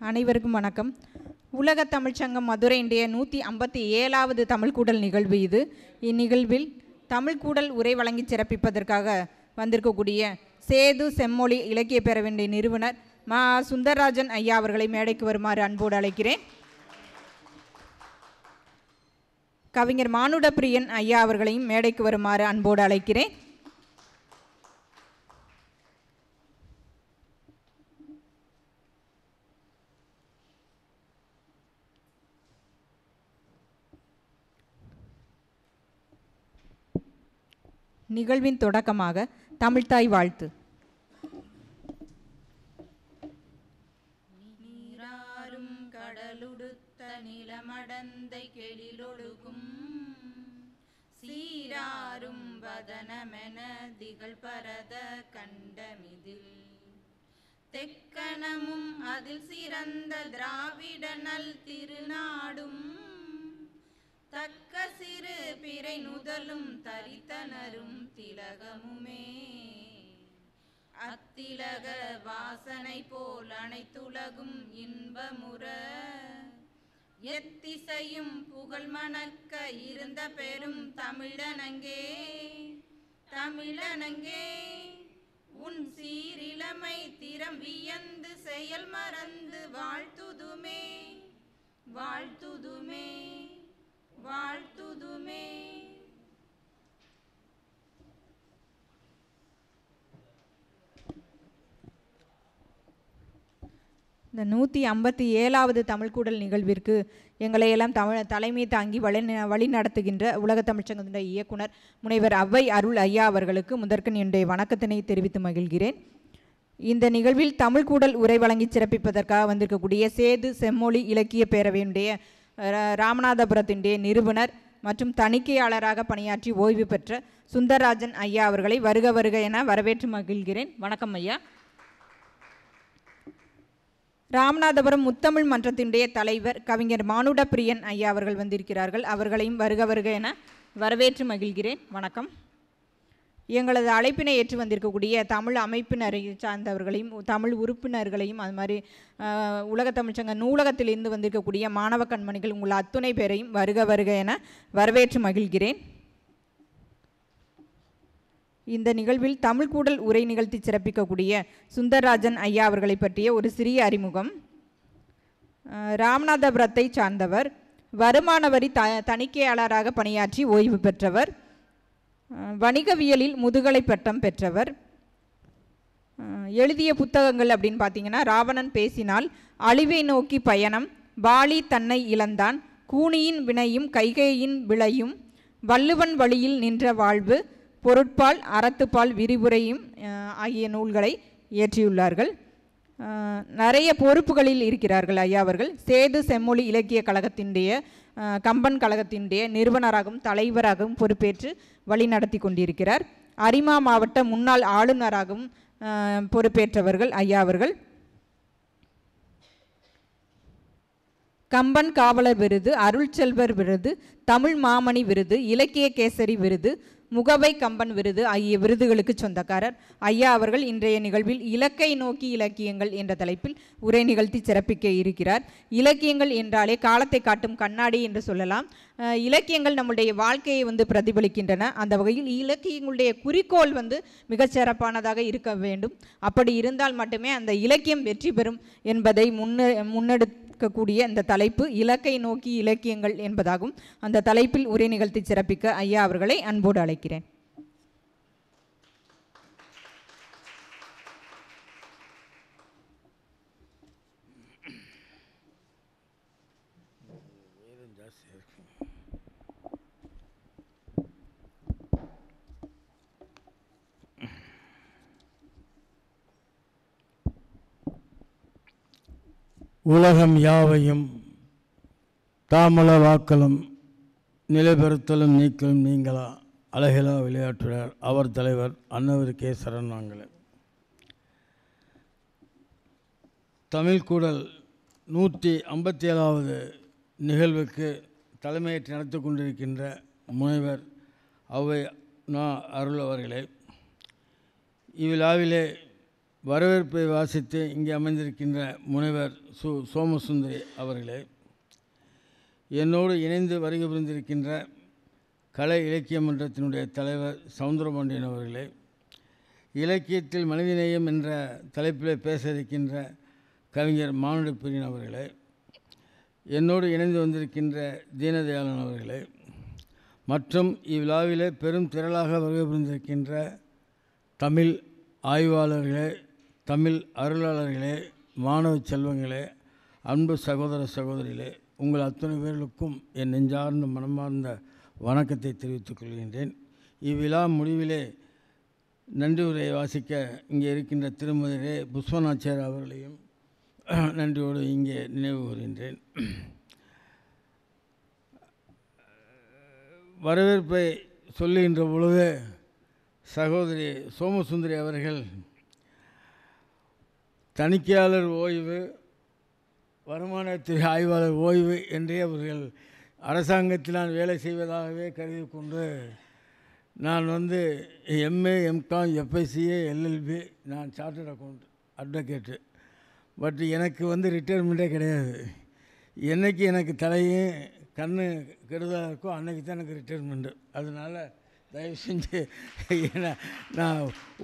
அனைவருக்கும் வணக்கம். உலக தமிழ்ச்சங்கம் மதுரை இன்றைய 157வது தமிழ்கூடல் நிகழ்வு இது. இந்நிகழ்வில் தமிழ்கூடல் உரை வழங்கி சிறப்பிப்பதற்காக வந்திருக்கக்கூடிய சேது செம்மொழி இலக்கிய பேரவையின் நிறுவனர் மா சுந்தரராஜன் ஐயா அவர்களை மேடைக்கு வருமாறு அன்போடு அழைக்கிறேன். கவிஞர் மானுடப்பிரியன் ஐயா அவர்களையும் மேடைக்கு வருமாறு அன்போடு அழைக்கிறேன். நிகழ்வின் தொடக்கமாக தமிழ்த்தாய் வாழ்த்து. நீராறும் கடலுடுத்த நிலமடந்தை கெளிலொழுகும் சீராறும் வதனமென திகழ் பரத கண்டமிதில் தெக்கணமும் அதில் சிறந்த திராவிடனல் திருநாடும் தக்க சிறு பிறை நுதலும் தரித்தனரும் திலகமுமே அத்திலக வாசனை போல் அனைத்துலகும் இன்பமுற எத்திசையும் புகழ் மணக்க இருந்த பெரும் தமிழனங்கே தமிழனங்கே உன் சீரிளமை திறம் வியந்து செயல் மறந்து வாழ்த்துதுமே வாழ்த்துதுமே வாழ்த்துதுமே. இந்த 157வது தமிழ்கூடல் நிகழ்விற்கு எங்களையெல்லாம் தலைமை தாங்கி வழி நடத்துகின்ற உலக தமிழ்ச்சங்கத்தினுடைய இயக்குனர் முனைவர் அவ்வை அருள் ஐயா அவர்களுக்கு முதற்கண் என்னுடைய வணக்கத்தினை தெரிவித்து மகிழ்கிறேன். இந்த நிகழ்வில் தமிழ்கூடல் உரை வழங்கி சிறப்பிப்பதற்காக வந்திருக்கக்கூடிய சேது செம்மொழி இலக்கிய பேரவையினுடைய ராமநாதபுரத்தினுடைய நிறுவனர் மற்றும் தணிக்கையாளராக பணியாற்றி ஓய்வு பெற்ற சுந்தரராஜன் ஐயா அவர்களை வருக வருக என வரவேற்று மகிழ்கிறேன். வணக்கம் ஐயா. ராமநாதபுரம் முத்தமிழ் மன்றத்தினுடைய தலைவர் கவிஞர் மானுடப்பிரியன் ஐயா அவர்கள் வந்திருக்கிறார்கள். அவர்களையும் வருக வருக என வரவேற்று மகிழ்கிறேன். வணக்கம். எங்களது அழைப்பினை ஏற்று வந்திருக்கக்கூடிய தமிழ் அமைப்பினரை சார்ந்தவர்களையும் தமிழ் உறுப்பினர்களையும் அது மாதிரி உலக தமிழ்ச்சங்க நூலகத்திலிருந்து வந்திருக்கக்கூடிய மாணவ கண்மணிகள் உங்கள் அத்துணை பேரையும் வருக வருக என வரவேற்று மகிழ்கிறேன். இந்த நிகழ்வில் தமிழ்கூடல் உரை நிகழ்த்தி சிறப்பிக்கக்கூடிய சுந்தரராஜன் ஐயா அவர்களை பற்றிய ஒரு சிறிய அறிமுகம். ராமநாதபுரத்தை சார்ந்தவர், வருமான வரி தணிக்கையாளராக பணியாற்றி ஓய்வு பெற்றவர், வணிகவியலில் முதுகலை பட்டம் பெற்றவர். எழுதிய புத்தகங்கள் அப்படின்னு பார்த்தீங்கன்னா ராவணன் பேசினால், அழிவை நோக்கி பயணம், பாலி தன்னை இழந்தான், கூனியின் வினையும் கைகேயின் விளையும், வள்ளுவன் வழியில் நின்ற வாழ்வு, பொருட்பால் அறத்துப்பால் விரிவுரையும் ஆகிய நூல்களை இயற்றியுள்ளார்கள். நிறைய பொறுப்புகளில் இருக்கிறார்கள் ஐயா அவர்கள். சேது செம்மொழி இலக்கிய கழகத்தினுடைய கம்பன் கழகத்தினுடைய நிறுவனராகவும் தலைவராகவும் பொறுப்பேற்று வழி நடத்தி கொண்டிருக்கிறார். அரிமா மாவட்ட முன்னாள் ஆளுநராகவும் பொறுப்பேற்றவர்கள் ஐயா அவர்கள். கம்பன் காவலர் விருது, அருள்செல்வர் விருது, தமிழ் மாமணி விருது, இலக்கிய கேசரி விருது, முகவை கம்பன் விருது ஆகிய விருதுகளுக்கு சொந்தக்காரர் ஐயா அவர்கள். இன்றைய நிகழ்வில் இலக்கை நோக்கி இலக்கியங்கள் என்ற தலைப்பில் உரை நிகழ்த்தி சிறப்பிக்க இருக்கிறார். இலக்கியங்கள் என்றாலே காலத்தை காட்டும் கண்ணாடி என்று சொல்லலாம். இலக்கியங்கள் நம்முடைய வாழ்க்கையை பிரதிபலிக்கின்றன. அந்த வகையில் இலக்கியங்களுடைய குறிக்கோள் மிகச்சிறப்பானதாக இருக்க வேண்டும். அப்படி இருந்தால் மட்டுமே அந்த இலக்கியம் வெற்றி பெறும் என்பதை முன்னெடுக்கக்கூடிய இந்த தலைப்பு இலக்கை நோக்கி இலக்கியங்கள் என்பதாகும். அந்த தலைப்பில் உரை நிகழ்த்தி சிறப்பிக்க ஐயா அவர்களை அன்போடு அழைக்கிறேன். உலகம் யாவையும் தாமளவாக்கலும் நிலைபெறுத்தலும் நீக்கலும் நீங்களா அழகிலா விளையாட்டுறார் அவர் தலைவர் அன்னவர் கே சரணாங்கலன். தமிழ்கூடல் 157வது நிகழ்வுக்கு தலைமையேற்று நடத்தி கொண்டிருக்கின்ற முனைவர் அவ்வை அருள் அவர்களே, இவ்விழாவிலே வரவேற்பை வாசித்து இங்கே அமைந்திருக்கின்ற முனைவர் சோமசுந்தரி அவர்களே, என்னோடு இணைந்து வருகை புரிந்திருக்கின்ற கலை இலக்கிய மன்றத்தினுடைய தலைவர் சவுந்தரபாண்டியன் அவர்களே, இலக்கியத்தில் மனிதநேயம் என்ற தலைப்பில் பேச இருக்கின்ற கவிஞர் மானுட பிரியன் அவர்களே, என்னோடு இணைந்து வந்திருக்கின்ற தீனதயாளன் அவர்களே, மற்றும் இவ்விழாவிலே பெரும் திரளாக வருகை புரிந்திருக்கின்ற தமிழ் ஆய்வாளர்களே, தமிழ் அருளாளர்களே, மாணவ செல்வங்களே, அன்பு சகோதர சகோதரிகளே, உங்கள் அத்தனை பேர்களுக்கும் என் நெஞ்சார்ந்த மனமார்ந்த வணக்கத்தை தெரிவித்துக் கொள்கின்றேன். இவ்விழா முடிவிலே நன்றி உரையை வாசிக்க இங்கே இருக்கின்ற திருமதி புஷ்பநாச்சியார் அவர்களையும் நன்றியோடு இங்கே நினைவு கூறுகின்றேன். வரவேற்பை சொல்லுகின்ற பொழுது சகோதரி சோமசுந்தரி அவர்கள் தணிக்கையாளர் ஓய்வு, வருமானத்துறை ஆய்வாளர் ஓய்வு என்றே அவர்கள் அரசாங்கத்தில் நான் வேலை செய்வதாகவே கருதி கொண்டு நான் எம்ஏ, எம்காம், எஃப்ஐசிஏ, எல்எல்பி, நான் சார்ட்டர்ட் அக்கௌண்ட் அட்வொகேட்டு. பட் எனக்கு ரிட்டையர்மெண்ட்டே கிடையாது. என்றைக்கு எனக்கு தலையும் கண்ணு கெடுதலாக இருக்கோ அன்றைக்கி தான் எனக்கு ரிட்டையர்மெண்ட்டு. அதனால் தயவு செஞ்சு ஏன்னா நான்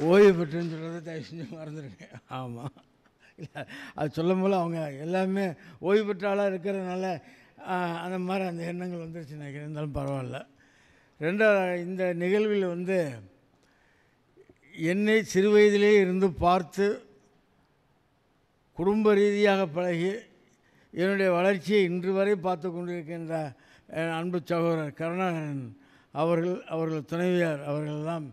ஓய்வு பெற்றுன்னு சொல்கிறத தயவு செஞ்சு மறந்துடுங்க. ஆமாம், இல்லை அது சொல்லும் போல் அவங்க எல்லாமே ஓய்வு பெற்ற ஆளாக இருக்கிறதுனால அந்த மாதிரி அந்த எண்ணங்கள் வந்துருச்சு நினைக்கிறேன். இருந்தாலும் பரவாயில்ல. ரெண்டாவது, இந்த நிகழ்வில் என்னை சிறு வயதிலே இருந்து பார்த்து குடும்ப ரீதியாக பழகி என்னுடைய வளர்ச்சியை இன்று வரை பார்த்து கொண்டிருக்கின்ற அன்பு சகோதரர் கருணாகரன் அவர்கள் துணைவியார் அவர்களெல்லாம்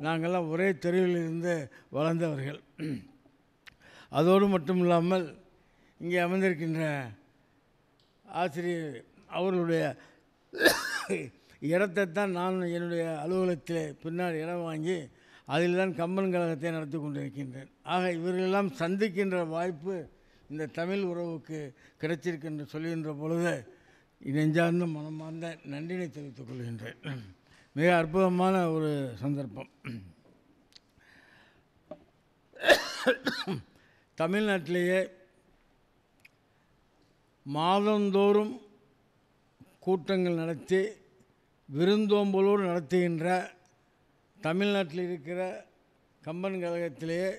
நாங்கள்லாம் ஒரே தெருவில் இருந்து வளர்ந்தவர்கள். அதோடு மட்டும் இல்லாமல் இங்கே அமர்ந்திருக்கின்ற ஆசிரியர் அவர்களுடைய இடத்தைத்தான் நான் என்னுடைய அலுவலகத்தில் பின்னால் இடம் வாங்கி அதில் தான் கம்பன் கழகத்தை நடத்தி கொண்டிருக்கின்றேன். ஆக இவர்களெல்லாம் சந்திக்கின்ற வாய்ப்பு இந்த தமிழ் உறவுக்கு கிடைச்சிருக்கின்ற சொல்கின்ற பொழுது நெஞ்சார்ந்த மனமார்ந்த நன்றினை தெரிவித்துக் கொள்கின்றேன். மிக அற்புதமான ஒரு சந்தர்ப்பம். தமிழ்நாட்டிலேயே மாதந்தோறும் கூட்டங்கள் நடத்தி விருந்தோம்பலோடு நடத்துகின்ற தமிழ்நாட்டில் இருக்கிற கம்பன் கழகத்திலேயே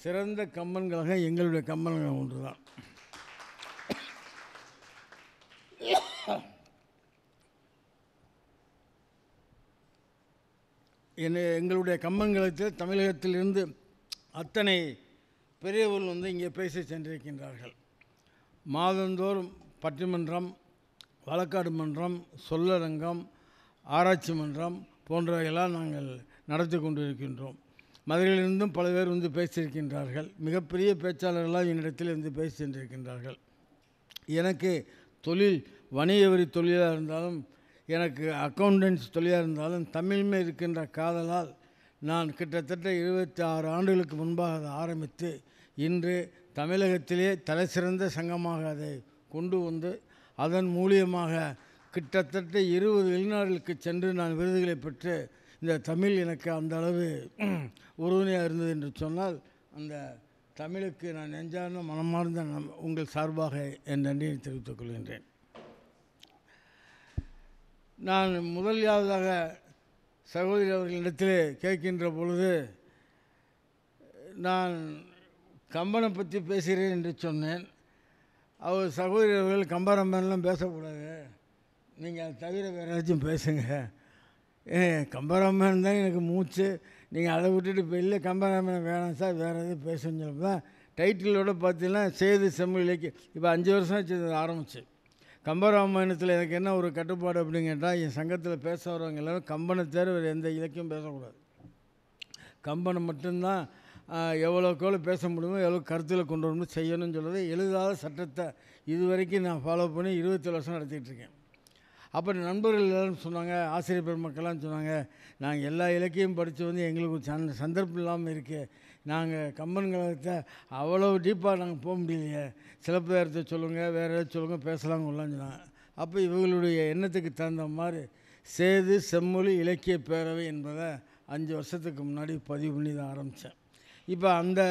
சிறந்த கம்பன் கழகம் எங்களுடைய கம்பன் கழகம் ஒன்று தான். எங்களுடைய கம்பன் கழகத்தில் தமிழகத்திலிருந்து அத்தனை பெரியவர்கள் இங்கே பேசி சென்றிருக்கின்றார்கள். மாதந்தோறும் பட்டிமன்றம், வழக்காடு மன்றம், சொல்லரங்கம், ஆராய்ச்சி மன்றம் போன்றவையெல்லாம் நாங்கள் நடத்தி கொண்டிருக்கின்றோம். மதுரையிலிருந்தும் பல பேர் பேசியிருக்கின்றார்கள். மிகப்பெரிய பேச்சாளர்களாக என்னிடத்தில் பேசி சென்றிருக்கின்றார்கள். எனக்கு தொழில் வணிக வரி தொழிலாக இருந்தாலும், எனக்கு அக்கௌண்டன்ஸ் தொழிலாக இருந்தாலும், தமிழ்மே இருக்கின்ற காதலால் நான் கிட்டத்தட்ட 26 ஆண்டுகளுக்கு முன்பாக அதை ஆரம்பித்து இன்று தமிழகத்திலே தலைசிறந்த சங்கமாக அதை கொண்டு அதன் மூலியமாக கிட்டத்தட்ட 20 வெளிநாடுகளுக்கு சென்று நான் விருதுகளை பெற்று இந்த தமிழ் எனக்கு அந்த அளவு உறுதுணையாக இருந்தது என்று சொன்னால், அந்த தமிழுக்கு நான் நெஞ்சார்ந்த மனமார்ந்த உங்கள் சார்பாக என் நன்றியை தெரிவித்துக் கொள்கின்றேன். நான் முதலாவதாக சகோதரி அவர்களிடத்தில் கேட்கின்ற பொழுது நான் கம்பனை பற்றி பேசுகிறேன் என்று சொன்னேன். அவர் சகோதரி அவர்கள் கம்பராமாயணம்லாம் பேசக்கூடாது, நீங்கள் அதை தவிர வேறு ஏதாச்சும் பேசுங்க, கம்பராமாயணம் தான் எனக்கு மூச்சு, நீங்கள் அதை விட்டுட்டு இப்போ இல்லை கம்பராமாயணம் வேணாம் சார் வேறு எதுவும் பேசுன்னு சொல்லப்போ டைட்டிலோடு பார்த்தீங்கன்னா சேது செம்மொழி இலக்கியம் இப்போ 5 வருஷம் ஆச்சு ஆரம்பிச்சு. கம்பராமாயணத்தில் எனக்கு என்ன ஒரு கட்டுப்பாடு அப்படின்னு கேட்டால், என் சங்கத்தில் பேச வரவங்க எல்லோரும் கம்பனை தவிர வேறு எந்த இலக்கியம் பேசக்கூடாது. கம்பனை மட்டும்தான் எவ்வளோக்கெவ்வளோ பேச முடியுமோ எவ்வளோ கருத்தில் கொண்டு வரணும் செய்யணும்னு சொல்கிறது எழுதாத சட்டத்தை இது வரைக்கும் நான் ஃபாலோ பண்ணி 27 வருஷம் நடத்திட்டுருக்கேன். அப்போ நண்பர்கள் எல்லோரும் சொன்னாங்க, ஆசிரியர் பெருமக்கள்லாம் சொன்னாங்க, நாங்கள் எல்லா இலக்கியம் படித்து எங்களுக்கு சந்தர்ப்பம் இல்லாமல் இருக்குது, நாங்கள் கம்பன் கழகத்தை அவ்வளோ டீப்பாக நாங்கள் போக முடியலையே, சிலப்பதிகாரத்தை சொல்லுங்கள் வேறு ஏதாவது சொல்லுங்கள் பேசலாம்னு சொன்னாங்க. அப்போ இவங்களுடைய எண்ணத்துக்கு தகுந்த மாதிரி சேது செம்மொழி இலக்கிய பேரவை என்பதை 5 வருஷத்துக்கு முன்னாடி பதிவு பண்ணி தான் ஆரம்பித்தேன். இப்போ அந்த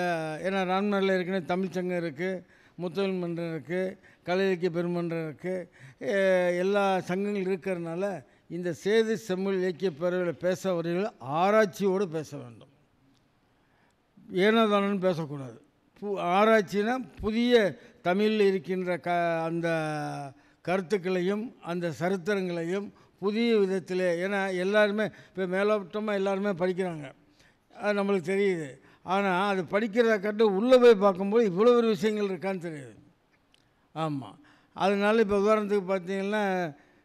ஏன்னா ராம்நாட்டில் ஏற்கனவே தமிழ்ச்சங்கம் இருக்குது, முத்தமிழ் மன்றம் இருக்குது, கலை இலக்கிய பெருமன்றம் இருக்குது, எல்லா சங்கங்கள் இருக்கிறதுனால இந்த சேது செம்மொழி இலக்கிய பேரவையில் பேச வரவர்கள் ஆராய்ச்சியோடு பேச வேண்டும். ஏனோதானு பேசக்கூடாது. ஆராய்ச்சினா புதிய தமிழில் இருக்கின்ற அந்த கருத்துக்களையும் அந்த சரித்திரங்களையும் புதிய விதத்தில், ஏன்னா எல்லாருமே இப்போ மேலோட்டமாக எல்லாருமே படிக்கிறாங்க, அது நம்மளுக்கு தெரியுது. ஆனால் அது படிக்கிறத கட்டு உள்ளே போய் பார்க்கும்போது இவ்வளோ ஒரு விஷயங்கள் இருக்கான்னு தெரியுது. ஆமாம், அதனால இப்போ உதாரணத்துக்கு பார்த்தீங்கன்னா,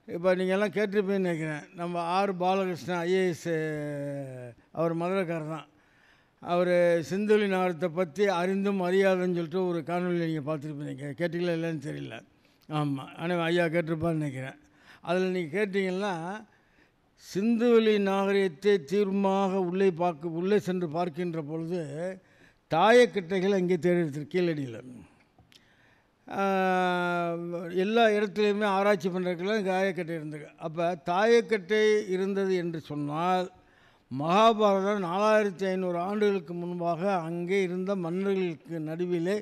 இப்போ நீங்கள் எல்லாம் கேட்டிருப்பீங்கன்னு நினைக்கிறேன், நம்ம ஆர் பாலகிருஷ்ணன் ஐஏஎஸ், அவர் மதுரைக்காரர் தான். அவர் சிந்துவெளி நகரத்தை பற்றி அறிந்தும் அறியாதுன்னு சொல்லிட்டு ஒரு காணொலியில் நீங்கள் பார்த்துருப்பீங்க, கேட்டீங்களா இல்லைன்னு தெரியல. ஆமாம், ஆனால் ஐயா கேட்டிருப்பான்னு நினைக்கிறேன். அதில் நீங்கள் கேட்டிங்கன்னா, சிந்துவெளி நாகரிகத்தை தீர்மாக உள்ளே சென்று பார்க்கின்ற பொழுது தாயக்கட்டைகள் அங்கே தேடி கீழடியில் எல்லா இடத்துலையுமே ஆராய்ச்சி பண்ணுறதுக்கெல்லாம் தாயக்கட்டை இருந்தது. அப்போ தாயக்கட்டை இருந்தது என்று சொன்னால் மகாபாரதம் 4500 ஆண்டுகளுக்கு முன்பாக அங்கே இருந்த மன்னர்களுக்கு நடுவிலே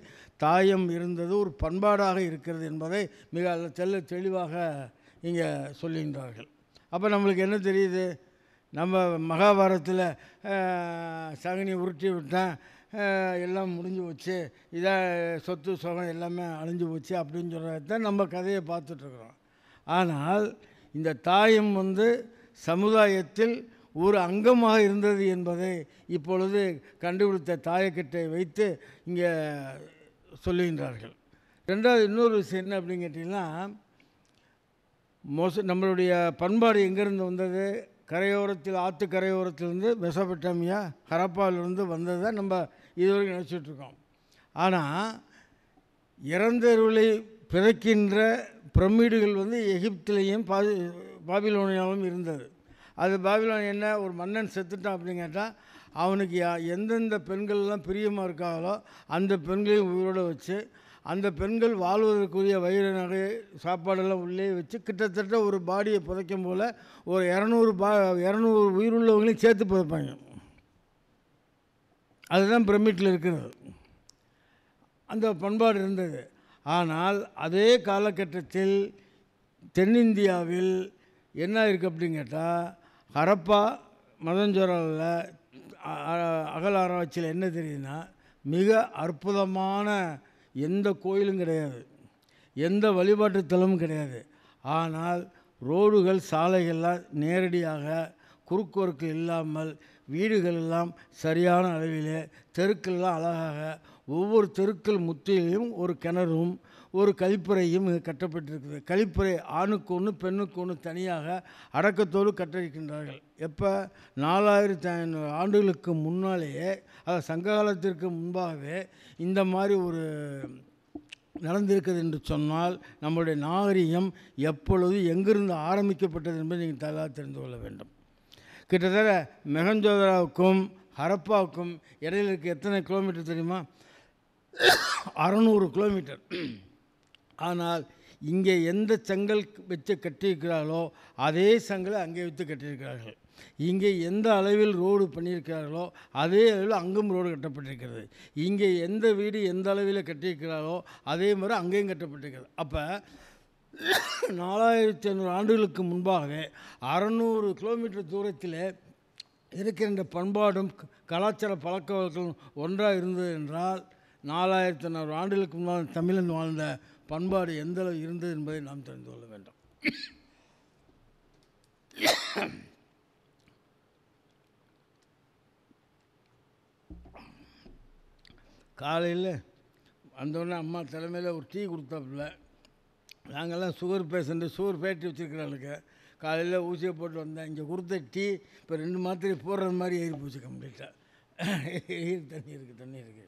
தாயம் இருந்தது ஒரு பண்பாடாக இருக்கிறது என்பதை மிக தெளிவாக இங்கே சொல்லுகின்றார்கள். அப்போ நம்மளுக்கு என்ன தெரியுது, நம்ம மகாபாரதத்தில் சகனி உருட்டி விட்டேன், எல்லாம் முடிஞ்சு போச்சு, இதாக சொத்து சுகம் எல்லாமே அழிஞ்சு போச்சு அப்படின்னு சொல்கிறதான் நம்ம கதையை பார்த்துட்ருக்குறோம். ஆனால் இந்த தாயம் சமுதாயத்தில் ஒரு அங்கமாக இருந்தது என்பதை இப்பொழுது கண்டுபிடித்த தாயக்கட்டை வைத்து இங்கே சொல்லுகின்றார்கள். ரெண்டாவது இன்னொரு விஷயம் என்ன அப்படின்னு கேட்டிங்கன்னா, நம்மளுடைய பண்பாடு எங்கேருந்து வந்தது, கரையோரத்தில் ஆற்று கரையோரத்திலிருந்து மெசபட்டாமியா ஹரப்பாவிலிருந்து வந்ததை நம்ம இதுவரைக்கும் நினச்சிட்ருக்கோம். ஆனால் இறந்தவர்களை பிறக்கின்ற பிரமிடுகள் எகிப்திலையும் பாபிலோனியாவும் இருந்தது. அது பாபிலோன் என்ன, ஒரு மன்னன் செத்துட்டான் அப்படின்னு கேட்டால் அவனுக்கு எந்தெந்த பெண்கள்லாம் பிரியமாக இருக்காங்களோ அந்த பெண்களையும் உயிரோடு வச்சு அந்த பெண்கள் வாழ்வதற்குரிய வயிறு நகை சாப்பாடெல்லாம் உள்ளே வச்சு கிட்டத்தட்ட ஒரு பாடியை புதைக்கும் போல் ஒரு 200 உயிருள்ளவங்களையும் சேர்த்து புதைப்பாங்க. அதுதான் பிரமிட்டில் இருக்கிறது. அந்த பண்பாடு இருந்தது. ஆனால் அதே காலகட்டத்தில் தென்னிந்தியாவில் என்ன இருக்குது அப்படின்னு கேட்டால், ஹரப்பா மதஞ்சோராவில் அகல் ஆராய்ச்சியில் என்ன தெரியுதுன்னா, மிக அற்புதமான எந்த கோயிலும் கிடையாது, எந்த வழிபாட்டு தலமும் கிடையாது. ஆனால் ரோடுகள் சாலைகள்லாம் நேரடியாக குறுக்குவருக்கு இல்லாமல் வீடுகள் எல்லாம் சரியான அளவிலே, தெருக்கள்லாம் அழகாக, ஒவ்வொரு தெருக்கள் முற்றிலையும் ஒரு கிணறும் ஒரு கழிப்பறையும் கட்டப்பட்டிருக்குது. கழிப்பறை ஆணுக்கு ஒன்று பெண்ணுக்கு ஒன்று தனியாக அடக்கத்தோடு கட்டிருக்கின்றார்கள். எப்போ 4500 ஆண்டுகளுக்கு முன்னாலேயே, அது சங்ககாலத்திற்கு முன்பாகவே இந்த மாதிரி ஒரு நடந்திருக்குது என்று சொன்னால் நம்முடைய நாகரிகம் எப்பொழுது எங்கிருந்து ஆரம்பிக்கப்பட்டது என்பதை நீங்கள் தகவலாக தெரிந்து கொள்ள வேண்டும். கிட்டத்தட்ட மெஹஞ்சோதராவுக்கும் ஹரப்பாவுக்கும் இடையில் இருக்க எத்தனை கிலோமீட்டர் தெரியுமா? 600 கிலோமீட்டர். ஆனால் இங்கே எந்த செங்கல் வச்சு கட்டியிருக்கிறார்களோ அதே செங்கலை அங்கே வைத்து கட்டியிருக்கிறார்கள். இங்கே எந்த அளவில் ரோடு பண்ணியிருக்கிறார்களோ அதே அளவில் அங்கும் ரோடு கட்டப்பட்டிருக்கிறது. இங்கே எந்த வீடு எந்த அளவில் கட்டியிருக்கிறார்களோ அதே மாதிரி அங்கேயும் கட்டப்பட்டிருக்கிறது. அப்போ 4500 ஆண்டுகளுக்கு முன்பாகவே 600 கிலோமீட்டர் தூரத்தில் இருக்கின்ற பண்பாடும் கலாச்சார பழக்க வழக்கம் ஒன்றாக இருந்தது என்றால் 4500 ஆண்டுகளுக்கு முன்னால் தமிழன் வாழ்ந்த பண்பாடு எந்த அளவு இருந்தது என்பதை நாம் தெரிந்து கொள்ள வேண்டும். காலையில் வந்தோடனே அம்மா தலைமையில் ஒரு டீ கொடுத்தாப்புல. நாங்கள்லாம் சுகர் பேஷண்ட்டு, சுகர் ஃபேக்ட்ரி வச்சுருக்கிறாளுக்கு. காலையில் ஊசியை போட்டு வந்தேன். இங்கே கொடுத்த டீ இப்போ 2 மாத்திரை போடுறது மாதிரி ஏறி போச்சு கம்ப்ளீட்டாக. தண்ணி இருக்குது.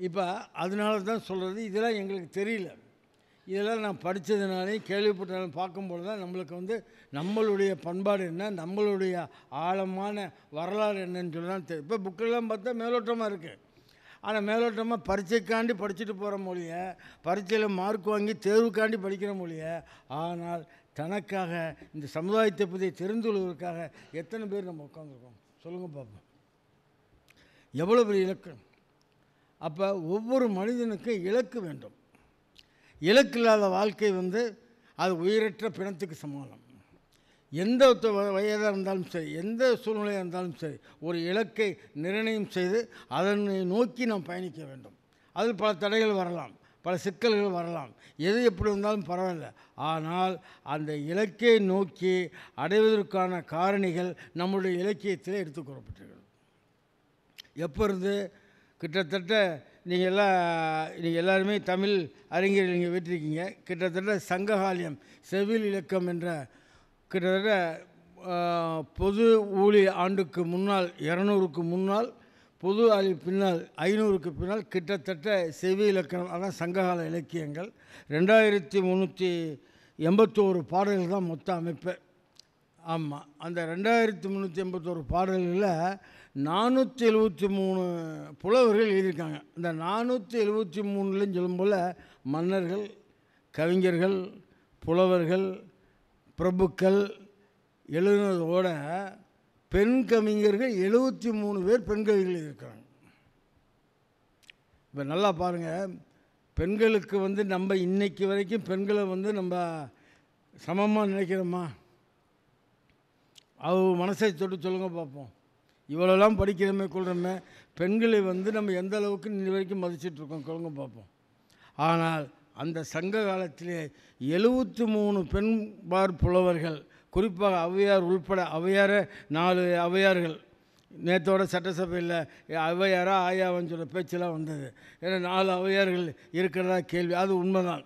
இப்போ அதனால தான் சொல்கிறது, இதெல்லாம் எங்களுக்கு தெரியல. இதெல்லாம் நான் படித்ததுனாலையும் கேள்விப்பட்டாலும் பார்க்கும்போது தான் நம்மளுக்கு நம்மளுடைய பண்பாடு என்ன, நம்மளுடைய ஆழமான வரலாறு என்னன்னு சொல்லலாம் தெரியும். இப்போ புக்கெல்லாம் பார்த்தா மேலோட்டமாக இருக்குது. ஆனால் மேலோட்டமாக பரீட்சைக்காண்டி படிச்சுட்டு போகிற மொழிய, பரீட்சையில் மார்க் வாங்கி தேர்வுக்காண்டி படிக்கிற மொழிய, ஆனால் தனக்காக இந்த சமுதாயத்தை பற்றி தெரிந்து கொள்வதற்காக எத்தனை பேர் நம்ம உட்காந்துருக்கோம்? சொல்லுங்கள் பார்ப்போம். எவ்வளோ பெரிய இலக்கு! அப்போ ஒவ்வொரு மனிதனுக்கும் இலக்கு வேண்டும். இலக்கு இல்லாத வாழ்க்கை அது உயிரற்ற பிணத்துக்கு சமானம். எந்த வயதாக இருந்தாலும் சரி, எந்த சூழ்நிலையாக இருந்தாலும் சரி, ஒரு இலக்கை நிர்ணயம் செய்து அதனை நோக்கி நாம் பயணிக்க வேண்டும். அதில் பல தடைகள் வரலாம், பல சிக்கல்கள் வரலாம், எது எப்படி இருந்தாலும் பரவாயில்ல. ஆனால் அந்த இலக்கை நோக்கி அடைவதற்கான காரணிகள் நம்முடைய இலக்கியத்தில் எடுத்து கூறப்பட்டிருக்கிறது. எப்போ இருந்து கிட்டத்தட்ட நீங்கள் எல்லாருமே தமிழ் அறிஞர்கள் நீங்கள் வீட்டிருக்கீங்க. கிட்டத்தட்ட சங்ககாலியம் செவில் இலக்கம் என்ற கிட்டத்தட்ட பொது ஊழி ஆண்டுக்கு முன்னால் 200க்கு முன்னால், பொது ஆளி பின்னால் 500க்கு பின்னால் கிட்டத்தட்ட செவி இலக்கணம், அதான் சங்ககால இலக்கியங்கள் 2381 பாடல்கள் தான் மொத்த அமைப்பு. ஆமாம், அந்த 2381 பாடல்களில் 473 புலவர்கள் எழுதியிருக்காங்க. இந்த 473லையும் சொல்லும்போல் மன்னர்கள், கவிஞர்கள், புலவர்கள், பிரபுக்கள் எழுதுனதோட பெண் கவிஞர்கள் 73 பேர் பெண் கவிகள் எழுதியிருக்காங்க. இப்போ நல்லா பாருங்கள், பெண்களுக்கு நம்ம இன்னைக்கு வரைக்கும் பெண்களை நம்ம சமமாக நினைக்கிறோமா? மனசை தொட்டு சொல்லுங்கள் பார்ப்போம். இவ்வளோலாம் படிக்கிறோமே கொள்கிறோமே, பெண்களை நம்ம எந்த அளவுக்கு இன்னி வரைக்கும் மதிச்சிட்ருக்கோம் கொள்ளுங்க பார்ப்போம். ஆனால் அந்த சங்க காலத்திலே 73 பெண்பார் புலவர்கள், குறிப்பாக ஔவையார் உள்பட, ஔவையாரை 4 ஔவையார்கள், நேற்றோட சட்டசபையில் ஔவையாரா ஆயாவன்னு சொல்ல பேச்செல்லாம் வந்தது. ஏன்னா 4 ஔவையார்கள் இருக்கிறதா கேள்வி, அது உண்மைதான்.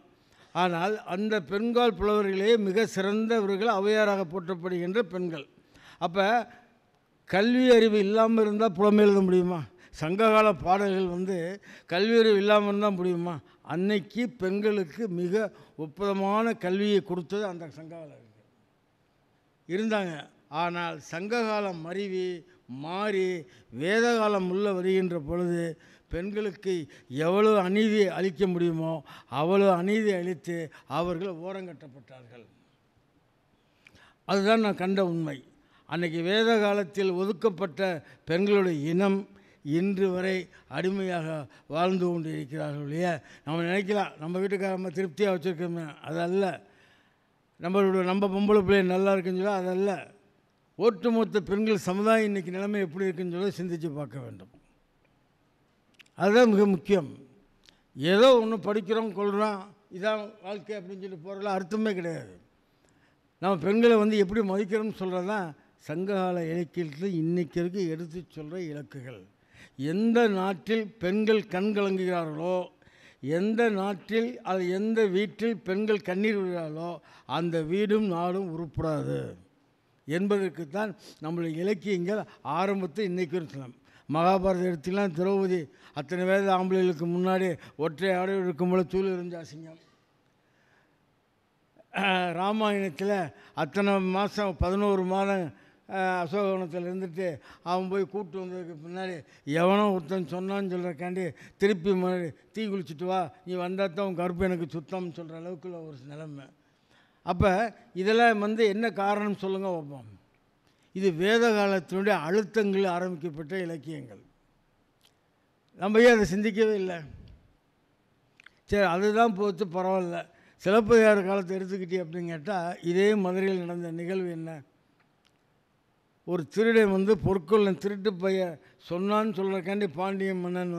ஆனால் அந்த பெண்கால் புலவர்களே மிக சிறந்தவர்கள் ஔவையாராக போற்றப்படுகின்ற பெண்கள். அப்போ கல்வி அறிவு இல்லாமல் இருந்தால் புலமை எழுத முடியுமா? சங்ககால பாடல்கள் கல்வி அறிவு இல்லாமல் இருந்தால் முடியுமா? அன்னைக்கு பெண்களுக்கு மிக ஒப்பதமான கல்வியை கொடுத்தது அந்த சங்ககாலம் இருந்தாங்க. ஆனால் சங்ககாலம் மாறி வேதகாலம் உள்ள வருகின்ற பொழுது பெண்களுக்கு எவ்வளவு அநீதி அளிக்க முடியுமோ அவ்வளோ அநீதி அளித்து அவர்கள் ஓரங்கட்டப்பட்டார்கள். அதுதான் நான் கண்ட உண்மை. அன்றைக்கி வேத காலத்தில் ஒதுக்கப்பட்ட பெண்களுடைய இனம் இன்று வரை அடிமையாக வாழ்ந்து கொண்டு இருக்கிறார்கள். இல்லையா? நம்ம நினைக்கலாம் நம்ம வீட்டுக்கார நம்ம திருப்தியாக வச்சுருக்கோமே, அதல்ல. நம்ம பொம்பளை பிள்ளை நல்லா இருக்குன்னு சொல்ல அதல்ல. ஒட்டுமொத்த பெண்கள் சமுதாயம் இன்றைக்கி நிலைமை எப்படி இருக்குன்னு சொல்ல சிந்தித்து பார்க்க வேண்டும். அதுதான் மிக முக்கியம். ஏதோ ஒன்று படிக்கிறோம் கொள்கிறோம் இதான் வாழ்க்கை அப்படின்னு சொல்லி போகிறதுல அர்த்தமே கிடையாது. நம்ம பெண்களை எப்படி மதிக்கிறோம்னு சொல்கிறது தான் சங்ககால இலக்கியத்தில் இன்றைக்கி வரைக்கும் எடுத்து சொல்கிற இலக்குகள். எந்த நாட்டில் பெண்கள் கண் கலங்குகிறார்களோ, எந்த நாட்டில் எந்த வீட்டில் பெண்கள் கண்ணீர் விடுகிறார்களோ அந்த வீடும் நாடும் உருப்படாது என்பதற்குத்தான் நம்மளுடைய இலக்கியங்கள் ஆரம்பத்தை இன்றைக்கு சொல்லலாம். மகாபாரத எடுத்துலாம் திரௌபதி அத்தனை வயது ஆம்பளைகளுக்கு முன்னாடி ஒற்றை ஆடை இருக்கும்போது தூள் இருந்த அசிங்கம். ராமாயணத்தில் அத்தனை மாதம் 11 மாதம் அசோகவனத்தில் இருந்துட்டு அவன் போய் கூப்பிட்டு வந்ததுக்கு பின்னாடி எவனோ ஒருத்தன் சொன்னான்னு சொல்கிறக்காண்டி திருப்பி தீ குளிச்சுட்டு வா, நீ வந்தால் தான் உன் கருப்பு எனக்கு சுத்தம்னு சொல்கிற அளவுக்குள்ள ஒரு நிலைமை. அப்போ இதெல்லாம் என்ன காரணம் சொல்லுங்கள் வைப்போம். இது வேத காலத்தினுடைய அழுத்தங்கள் ஆரம்பிக்கப்பட்ட இலக்கியங்கள். நம்ம ஏன் அதை சிந்திக்கவே இல்லை? சரி, அதுதான் போச்சு, பரவாயில்ல. சிலப்பதிகார காலத்தை எடுத்துக்கிட்டே அப்படின்னு கேட்டால் இதே மதுரையில் நடந்த நிகழ்வு என்ன? ஒரு திருடன் பொற்கொள்ளன் திருட்டு பைய சொன்னான்னு சொல்கிறக்காண்டி பாண்டிய மன்னன்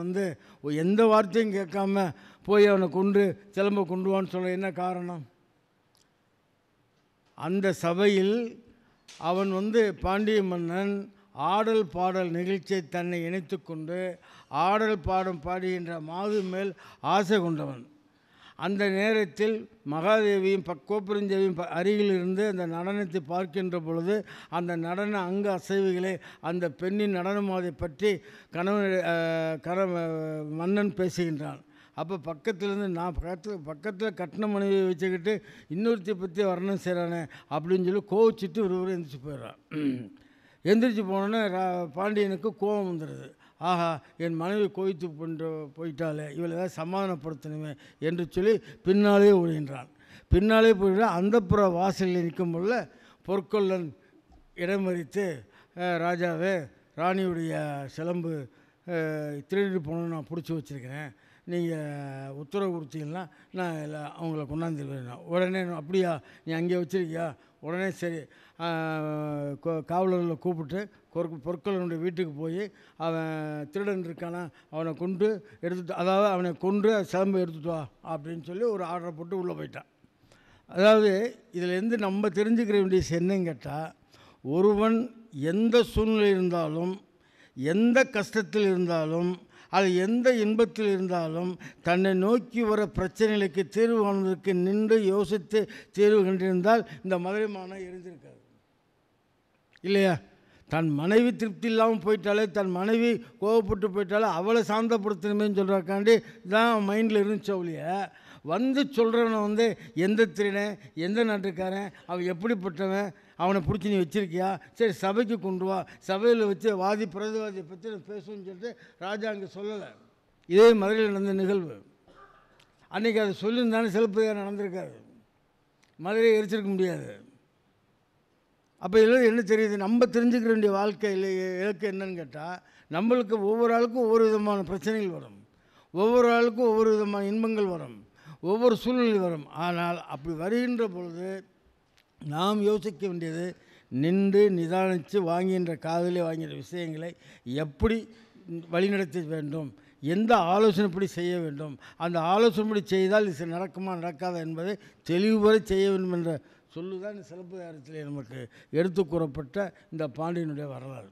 எந்த வார்த்தையும் கேட்காம போய் அவனை சிலம்ப கொண்டுவான்னு சொல்ல என்ன காரணம்? அந்த சபையில் அவன் பாண்டிய மன்னன் ஆடல் பாடல் நிகழ்ச்சியை தன்னை இணைத்து கொண்டு ஆடல் பாடம் பாடுகின்ற மாது மேல் ஆசை கொண்டவன். அந்த நேரத்தில் மகாதேவியும் கோப்பெருஞ்சேவியும் அருகில் இருந்து அந்த நடனத்தை பார்க்கின்ற பொழுது அந்த நடன அங்க அசைவுகளை அந்த பெண்ணின் நடனமாதை பற்றி மன்னன் பேசுகின்றான். அப்போ பக்கத்துலேருந்து நான் பக்கத்தில் கட்டின மனைவியை வச்சுக்கிட்டு இன்னொருத்தை பற்றி வர்ணம் செய்கிறானே அப்படின்னு சொல்லி கோவிச்சிட்டு ஒருவர் எந்திரிச்சு போயிடுறான். எந்திரிச்சு போனோன்னே பாண்டியனுக்கு கோபம் வந்துடுது. ஆஹா, என் மனைவி கோவித்து போயிட்டாலே, இவளை ஏதாவது சமாதானப்படுத்தணுமே என்று சொல்லி பின்னாலே ஓடுகின்றான். பின்னாலே போயிட்டு அந்தப்புற வாசலில் நிற்கும்போது பொற்கொள்ளன் இடமறித்து, ராஜாவே ராணியுடைய சிலம்பு திருடி போகணுன்னு நான் பிடிச்சி வச்சுருக்கிறேன், நீங்கள் உத்தரவு கொடுத்தீங்கன்னா நான் அவங்கள கொண்டாந்துருவேன். உடனே அப்படியா, நீ அங்கே வச்சுருக்கியா? உடனே சரி, காவலர்களை கூப்பிட்டு பொற்கொள்ளனுடைய வீட்டுக்கு போய் அவன் திருடன் இருக்கானா அவனை கொண்டு எடுத்துட்டு, அதாவது அவனை கொண்டு சிலம்பு எடுத்துட்டு வா அப்படின்னு சொல்லி ஒரு ஆர்டரை போட்டு உள்ளே போயிட்டான். அதாவது இதிலேருந்து நம்ம தெரிஞ்சுக்கிற வேண்டிய என்னன்னு கேட்டால், ஒருவன் எந்த சூழ்நிலை இருந்தாலும், எந்த கஷ்டத்தில் இருந்தாலும், அது எந்த இன்பத்தில் இருந்தாலும், தன்னை நோக்கி வர பிரச்சனைகளுக்கு தீர்வு காணுவதற்கு நின்று யோசித்து தீர்வு கண்டிருந்தால் இந்த மதுரை மாநாடு இருந்திருக்காது இல்லையா? தன் மனைவி திருப்தி இல்லாமல் போயிட்டாலே, தன் மனைவி கோவப்பட்டு போயிட்டாலே அவளை சாந்தப்படுத்தணுமேன்னு சொல்கிறக்காண்டி தான் மைண்டில் இருந்துச்சு ஒழிய, வந்து சொல்கிறவனை எந்த திருடன், எந்த நாட்டுக்காரன், அவன் எப்படிப்பட்டவன், அவனை பிடிச்சி நீ வச்சுருக்கியா, சரி சபைக்கு கொண்டு வா, சபையில் வச்சு வாதி பிரதிவாதியை பற்றி நான் பேசுவேன்னு சொல்லிட்டு ராஜா அங்கே சொல்லலை. இதே மதுரையில் நடந்த நிகழ்வு. அன்றைக்கி அதை சொல்லியிருந்தானே சிலப்பதிகாரம் நடந்திருக்காது, மதுரையை எரிச்சிருக்க முடியாது. அப்போ இதில் என்ன தெரியுது, நம்ம தெரிஞ்சுக்க வேண்டிய வாழ்க்கையில் இலக்கு என்னன்னு கேட்டால், நம்மளுக்கு ஒவ்வொரு ஆளுக்கும் ஒவ்வொரு விதமான பிரச்சனைகள் வரும், ஒவ்வொரு ஆளுக்கும் ஒவ்வொரு விதமான இன்பங்கள் வரும், ஒவ்வொரு சூழ்நிலை வரும். ஆனால் அப்படி வருகின்ற பொழுது நாம் யோசிக்க வேண்டியது, நின்று நிதானித்து வாங்குகின்ற காதலே வாங்குகின்ற விஷயங்களை எப்படி வழிநடத்த வேண்டும், எந்த ஆலோசனைப்படி செய்ய வேண்டும், அந்த ஆலோசனைப்படி செய்தால் இது நடக்குமா நடக்காதா என்பதை தெளிவுபட செய்ய வேண்டும் என்ற சொல்லுதான் இந்த சிலப்பதிகாரத்தில் நமக்கு எடுத்து கூறப்பட்ட இந்த பாண்டியனுடைய வரலாறு.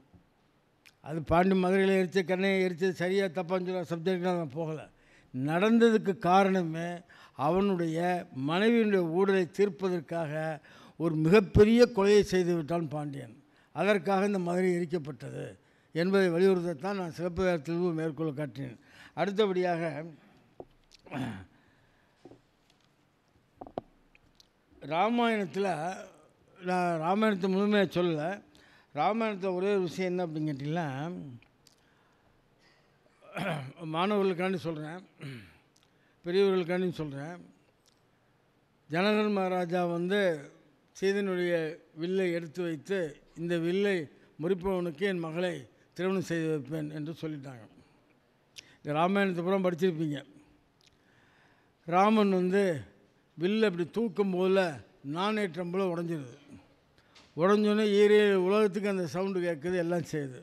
அது பாண்டி மதுரையில் எரித்த கண்ணையை எரித்தது சரியாக தப்பான்னு சொல்ல சப்ஜெக்டாக நான் போகலை. நடந்ததுக்கு காரணமே அவனுடைய மனைவியினுடைய ஊழலை தீர்ப்பதற்காக ஒரு மிகப்பெரிய கொலையை செய்து விட்டான் பாண்டியன். அதற்காக இந்த மதுரை எரிக்கப்பட்டது என்பதை வலியுறுத்தத்தான் நான் சிலப்பதிகாரத்தில் மேற்கோள் காட்டினேன். அடுத்தபடியாக ராமாயணத்தில், நான் ராமாயணத்தை முழுமையாக சொல்லலை, ராமாயணத்தில் ஒரே ஒரு விஷயம் என்ன அப்படின்னு கேட்டிங்கன்னா, மாணவர்களுக்காண்டி சொல்கிறேன், பெரியவர்களுக்காண்டி சொல்கிறேன். ஜனகன் மகாராஜா சீதனுடைய வில்லை எடுத்து வைத்து, இந்த வில்லை முறிப்பவனுக்கு என் மகளை திருமணம் செய்து வைப்பேன் என்று சொல்லிட்டாங்க. இந்த ராமாயணத்தை புறம் படிச்சிருப்பீங்க. ராமன் வில்லை அப்படி தூக்கும் போதில் நாணேற்றம் போல் உடஞ்சிருது. உடஞ்சோன்னே உலகத்துக்கு அந்த சவுண்டு கேட்குது, எல்லாம் செய்யுது.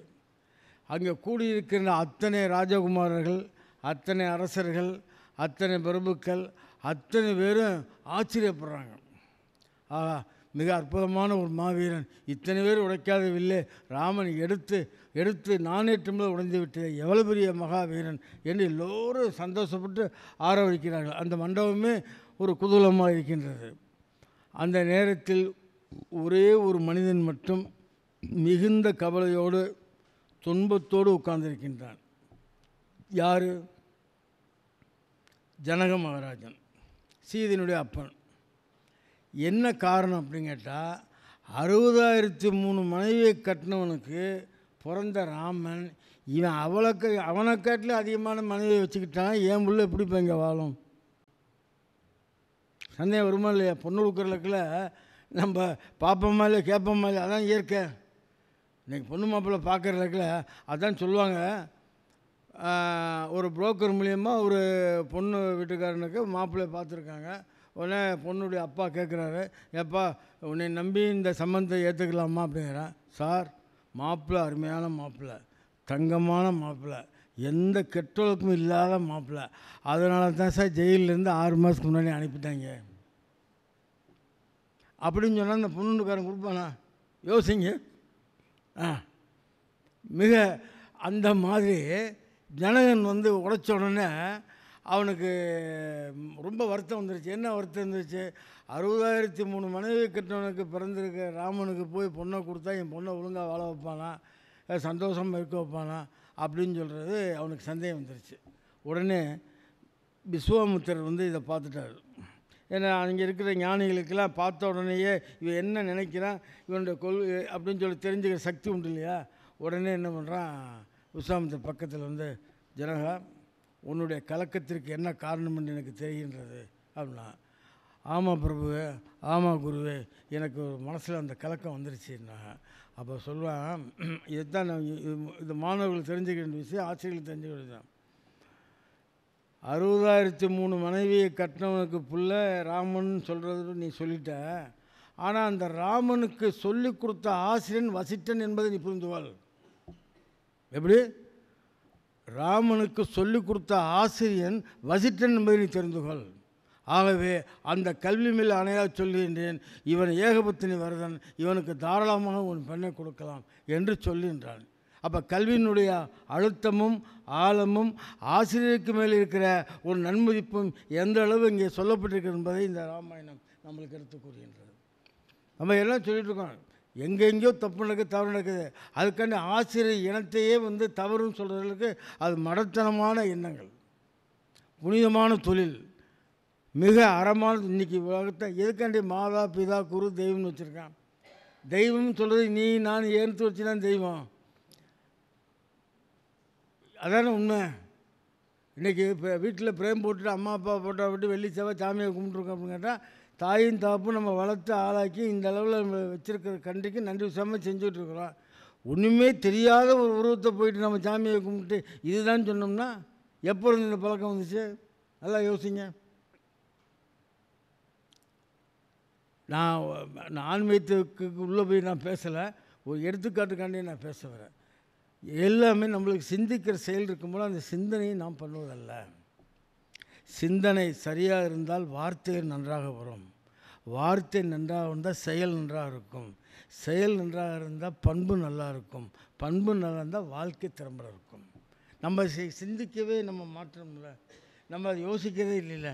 அங்கே கூடியிருக்கிற அத்தனை ராஜகுமாரர்கள், அத்தனை அரசர்கள், அத்தனை பிரபுக்கள், அத்தனை பேரும் ஆச்சரியப்படுறாங்க. ஆகா, மிக அற்புதமான ஒரு மாவீரன், இத்தனை பேர் உடைக்காத வில்லை ராமன் எடுத்து நாணேற்றமில் உடைந்து விட்டது, எவ்வளோ பெரிய மகாவீரன் என்று எல்லோரும் சந்தோஷப்பட்டு ஆரவரிக்கிறார்கள். அந்த மண்டபமே ஒரு குதூகலமாக இருக்கின்றது. அந்த நேரத்தில் ஒரே ஒரு மனிதன் மட்டும் மிகுந்த கவலையோடு துன்பத்தோடு உட்கார்ந்திருக்கின்றான். யார்? ஜனக மகாராஜன், சீதையினுடைய அப்பன். என்ன காரணம் அப்படின்னு கேட்டால், 60,003 மனைவியை கட்டினவனுக்கு பிறந்த ராமன், இவன் அவனை காட்டிலும் அதிகமான மனைவியை வச்சுக்கிட்டான், ஏன் புள்ள எப்படி இப்போ இங்கே வாழும்? சந்தேகம் வருமா இல்லையா? பொண்ணு கொடுக்குறதுக்குள்ள நம்ம பார்ப்போமா இல்லை கேட்போமா இல்லை, அதான் இயற்கை. இன்றைக்கி பொண்ணு மாப்பிள்ளை பார்க்குறதுக்குள்ள அதான் சொல்லுவாங்க, ஒரு புரோக்கர் மூலியமாக ஒரு பொண்ணு வீட்டுக்காரனுக்கு மாப்பிள்ளை பார்த்துருக்காங்க. உடனே பொண்ணுடைய அப்பா கேட்குறாரு, ஏப்பா உன்னை நம்பி இந்த சம்பந்தத்தை ஏற்றுக்கலாமா அப்படிங்கிறான். சார், மாப்பிள்ளை அருமையான மாப்பிள்ளை, தங்கமான மாப்பிள்ளை, எந்த கெட்டொழுக்கும் இல்லாத மாப்பிள்ளை, அதனால தான் சார் ஜெயிலேருந்து 6 மாதத்துக்கு முன்னாடி அனுப்பிட்டாங்க அப்படின்னு சொன்னால் அந்த பொண்ணுக்காரன் கொடுப்பானா? யோசிங்க. மிக அந்த மாதிரி ஜனகன் உடைச்ச உடனே அவனுக்கு ரொம்ப வருத்தம் வந்துருச்சு. என்ன வருத்தம் வந்துருச்சு? 60,003 மனைவி கட்டினவனுக்கு பிறந்திருக்க ராமனுக்கு போய் பொண்ணை கொடுத்தா என் பொண்ணை ஒழுங்காக வாழ வைப்பானா, சந்தோஷமாக இருக்க வைப்பானா அப்படின்னு சொல்கிறது அவனுக்கு சந்தேகம் வந்துருச்சு. உடனே விஸ்வாமித்திரர் இதை பார்த்துட்டார். ஏன்னா அங்கே இருக்கிற ஞானிகளுக்கெல்லாம் பார்த்த உடனேயே இவன் என்ன நினைக்கிறான், இவனுடைய கொள்கை அப்படின்னு சொல்லி தெரிஞ்சுக்கிற சக்தி உண்டு இல்லையா? உடனே என்ன பண்ணுறான், விஸ்வாமித்திரர் பக்கத்தில் ஜனகா, உன்னுடைய கலக்கத்திற்கு என்ன காரணம் என்று எனக்கு தெரிகின்றது அப்படின்னா, ஆமாம் பிரபுவே, ஆமாம் குருவே, எனக்கு ஒரு மனசில் அந்த கலக்கம் வந்துருச்சுன்னா அப்போ சொல்லுவேன், இதுதான் நான் இது மாணவர்கள் தெரிஞ்சுக்க வேண்டிய விஷயம், ஆசிரியர்கள் தெரிஞ்சுக்க வேண்டியது. 60,003 மனைவியை கட்டினவனுக்கு புள்ள ராமன் சொல்கிறது நீ சொல்லிட்ட. ஆனால் அந்த ராமனுக்கு சொல்லி கொடுத்த ஆசிரியன் வசிட்டன் என்பதை நீ புரிந்துவாள். எப்படி? ராமனுக்கு சொல்லிக் கொடுத்த ஆசிரியன் வசிட்டன் என்பதை நீ தெரிந்துகொள். ஆகவே அந்த கல்வி மேல் அணையாக சொல்லுகின்றேன், இவன் ஏகபத்தினி வரதன், இவனுக்கு தாராளமாக உன் பெண்ணை கொடுக்கலாம் என்று சொல்லுகின்றான். அப்போ கல்வியினுடைய அழுத்தமும் ஆழமும் ஆசிரியருக்கு மேல் இருக்கிற ஒரு நன்மதிப்பும் எந்த அளவு இங்கே சொல்லப்பட்டிருக்கிறது என்பதை இந்த ராமாயணம் நம்மளுக்கு எடுத்து கூறுகின்றது. நம்ம எல்லாம் சொல்லிகிட்ருக்கோம், எங்கெங்கேயோ தப்பு நடக்குது, தவறு நடக்குது. அதுக்காண்டி ஆசிரியர் இனத்தையே தவறுன்னு சொல்கிறதுக்கு அது மடத்தனமான எண்ணங்கள். புனிதமான தொழில், மிக அறமான இன்றைக்கி உலகத்தை எதுக்காண்டி மாதா பிதா குரு தெய்வம்னு வச்சுருக்கான். தெய்வம்னு சொல்கிறது நீ நான் ஏற்று வச்சு தான் தெய்வம், அதான உண்மை. இன்றைக்கி இப்போ வீட்டில் பிரேம் போட்டுட்டு அம்மா அப்பா போட்டோ விட்டு வெள்ளி செவ்வாய் சாமியை கும்பிட்ருக்கோம் அப்படின்னு கேட்டால், தாயும் தாப்பும் நம்ம வளர்த்து ஆளாக்கி இந்த அளவில் நம்ம வச்சுருக்கிற கண்டிக்கு நன்றி விஷயமாக செஞ்சுட்ருக்குறோம். ஒன்றுமே தெரியாத ஒரு உருவத்தை போயிட்டு நம்ம சாமியை கும்பிட்டு இதுதான் சொன்னோம்னா எப்போ இருந்து இந்த பழக்கம் வந்துச்சு? நல்லா யோசிங்க. நான் ஆன்மீகத்துக்கு உள்ளே போய் நான் பேசலை, ஒரு எடுத்துக்காட்டுக்காண்டி நான் பேச வரேன். எல்லாமே நம்மளுக்கு சிந்திக்கிற செயல் இருக்கும்போது அந்த சிந்தனையை நாம் பண்ணுவதல்ல. சிந்தனை சரியாக இருந்தால் வார்த்தைகள் நன்றாக வரும், வார்த்தை நன்றாக இருந்தால் செயல் நன்றாக இருக்கும், செயல் நன்றாக இருந்தால் பண்பு நல்லா இருக்கும், பண்பு நல்லா இருந்தால் வாழ்க்கை திறம்பட இருக்கும். நம்ம சிந்திக்கவே நம்ம மாற்றமில்லை, நம்ம அதை யோசிக்கிறதே இல்லைல்ல.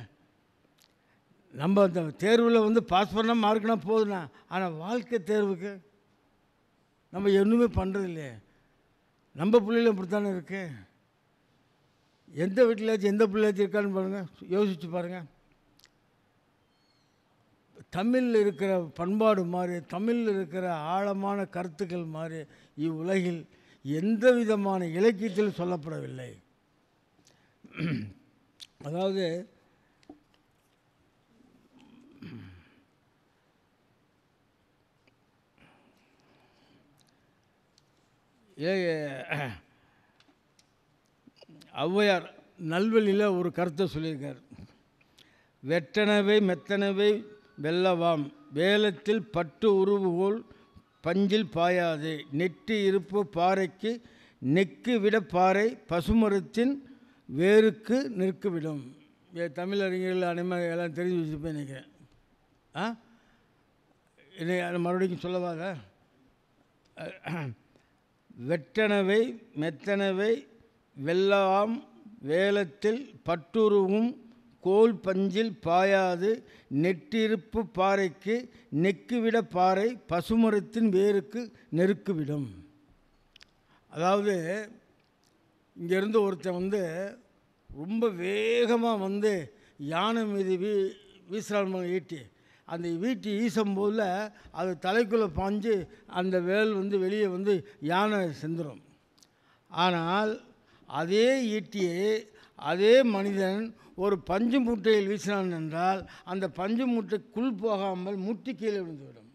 நம்ம அந்த தேர்வில் பாஸ் பண்ணால் மார்க்குனா போதுண்ணா, ஆனால் வாழ்க்கை தேர்வுக்கு நம்ம ஒன்றுமே பண்ணுறது இல்லையே. நம்ம பிள்ளைகளும் இப்படித்தானே இருக்கு. எந்த வீட்டிலாச்சும் எந்த பிள்ளையாச்சும் இருக்கான்னு பாருங்கள், யோசிச்சு பாருங்கள். தமிழில் இருக்கிற பண்பாடு மாதிரி, தமிழில் இருக்கிற ஆழமான கருத்துக்கள் மாதிரி இவ்வுலகில் எந்த விதமான இலக்கியத்திலும் சொல்லப்படவில்லை. அதாவது ஔவையார் நல்வழியில் ஒரு கருத்தை சொல்லியிருக்கார். வெட்டனவை மெத்தனவை வெல்லவாம், வேலத்தில் பட்டு உருவுகோல் பஞ்சில் பாயாது, நெட்டு இருப்பு பாறைக்கு நெக்கு விட பாறை பசுமரத்தின் வேருக்கு நிற்கு விடும். தமிழறிஞர்கள் அனைவரும் எல்லாம் தெரிஞ்சு வச்சுப்பேன் நினைக்கிறேன். என்னை மறுபடியும் சொல்லவாத. வெட்டனவை மெத்தனவை வெல்லாம், வேலத்தில் பட்டுருவும் கோல் பஞ்சில் பாயாது, நெட்டிருப்பு பாறைக்கு நெக்குவிட பாறை பசுமரத்தின் வேருக்கு நெருக்குவிடும். அதாவது இங்கேருந்து ஒருத்தன் ரொம்ப வேகமாக யானை மீது வீசுறாங்க ஈட்டி. அந்த வீட்டி வீசும்போதில் அது தலைக்குள்ளே பாஞ்சு அந்த வேல் வெளியே யானை செந்துடும். ஆனால் அதே ஈட்டியை அதே மனிதன் ஒரு பஞ்சு மூட்டையில் வீசினான் என்றால் அந்த பஞ்சு மூட்டைக்குள் போகாமல் முட்டி கீழே விழுந்துவிடும்.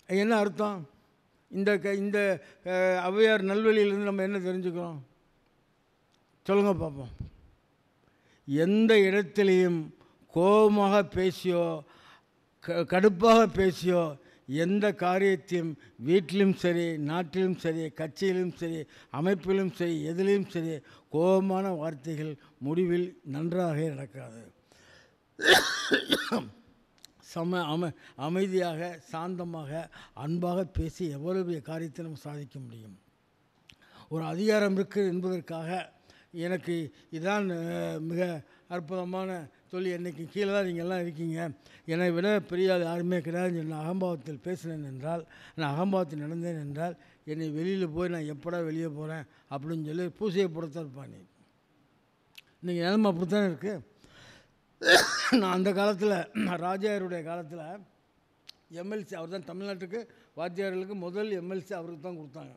என்ன அர்த்தம்? இந்த ஔவையார் நல்வழியிலிருந்து நம்ம என்ன தெரிஞ்சுக்கிறோம் சொல்லுங்க பார்ப்போம். எந்த இடத்திலையும் கோபமாக பேசியோ கடுப்பாக பேசியோ எந்த காரியத்தையும் வீட்டிலும் சரி, நாட்டிலும் சரி, கட்சியிலும் சரி, அமைப்பிலும் சரி, எதிலும் சரி கோபமான வார்த்தைகள் முடிவில் நன்றாக நடக்காது. அமைதியாக சாந்தமாக அன்பாக பேசி எவ்வளவு காரியத்தை நம்ம சாதிக்க முடியும். ஒரு அதிகாரம் இருக்குது என்பதற்காக எனக்கு இதான் மிக அற்புதமான தொழில், என்னைக்கு கீழே தான் நீங்கள்லாம் இருக்கீங்க, என்னை விட பெரிய யாருமே கிடையாது, நான் அகம்பாவத்தில் பேசினேன் என்றால், நான் அகம்பாவத்தில் நடந்தேன் என்றால், என்னை வெளியில் போய் நான் எப்படா வெளியே போகிறேன் அப்படின்னு சொல்லி பூசையை போடத்தான் இருப்பானே. இன்றைக்கி நிலைமை அப்படித்தானே இருக்குது. நான் அந்த காலத்தில் ராஜாருடைய காலத்தில் எம்எல்சி அவர் தான் தமிழ்நாட்டுக்கு வாத்தியார்களுக்கு முதல் எம்எல்சி அவருக்கு தான் கொடுத்தாங்க.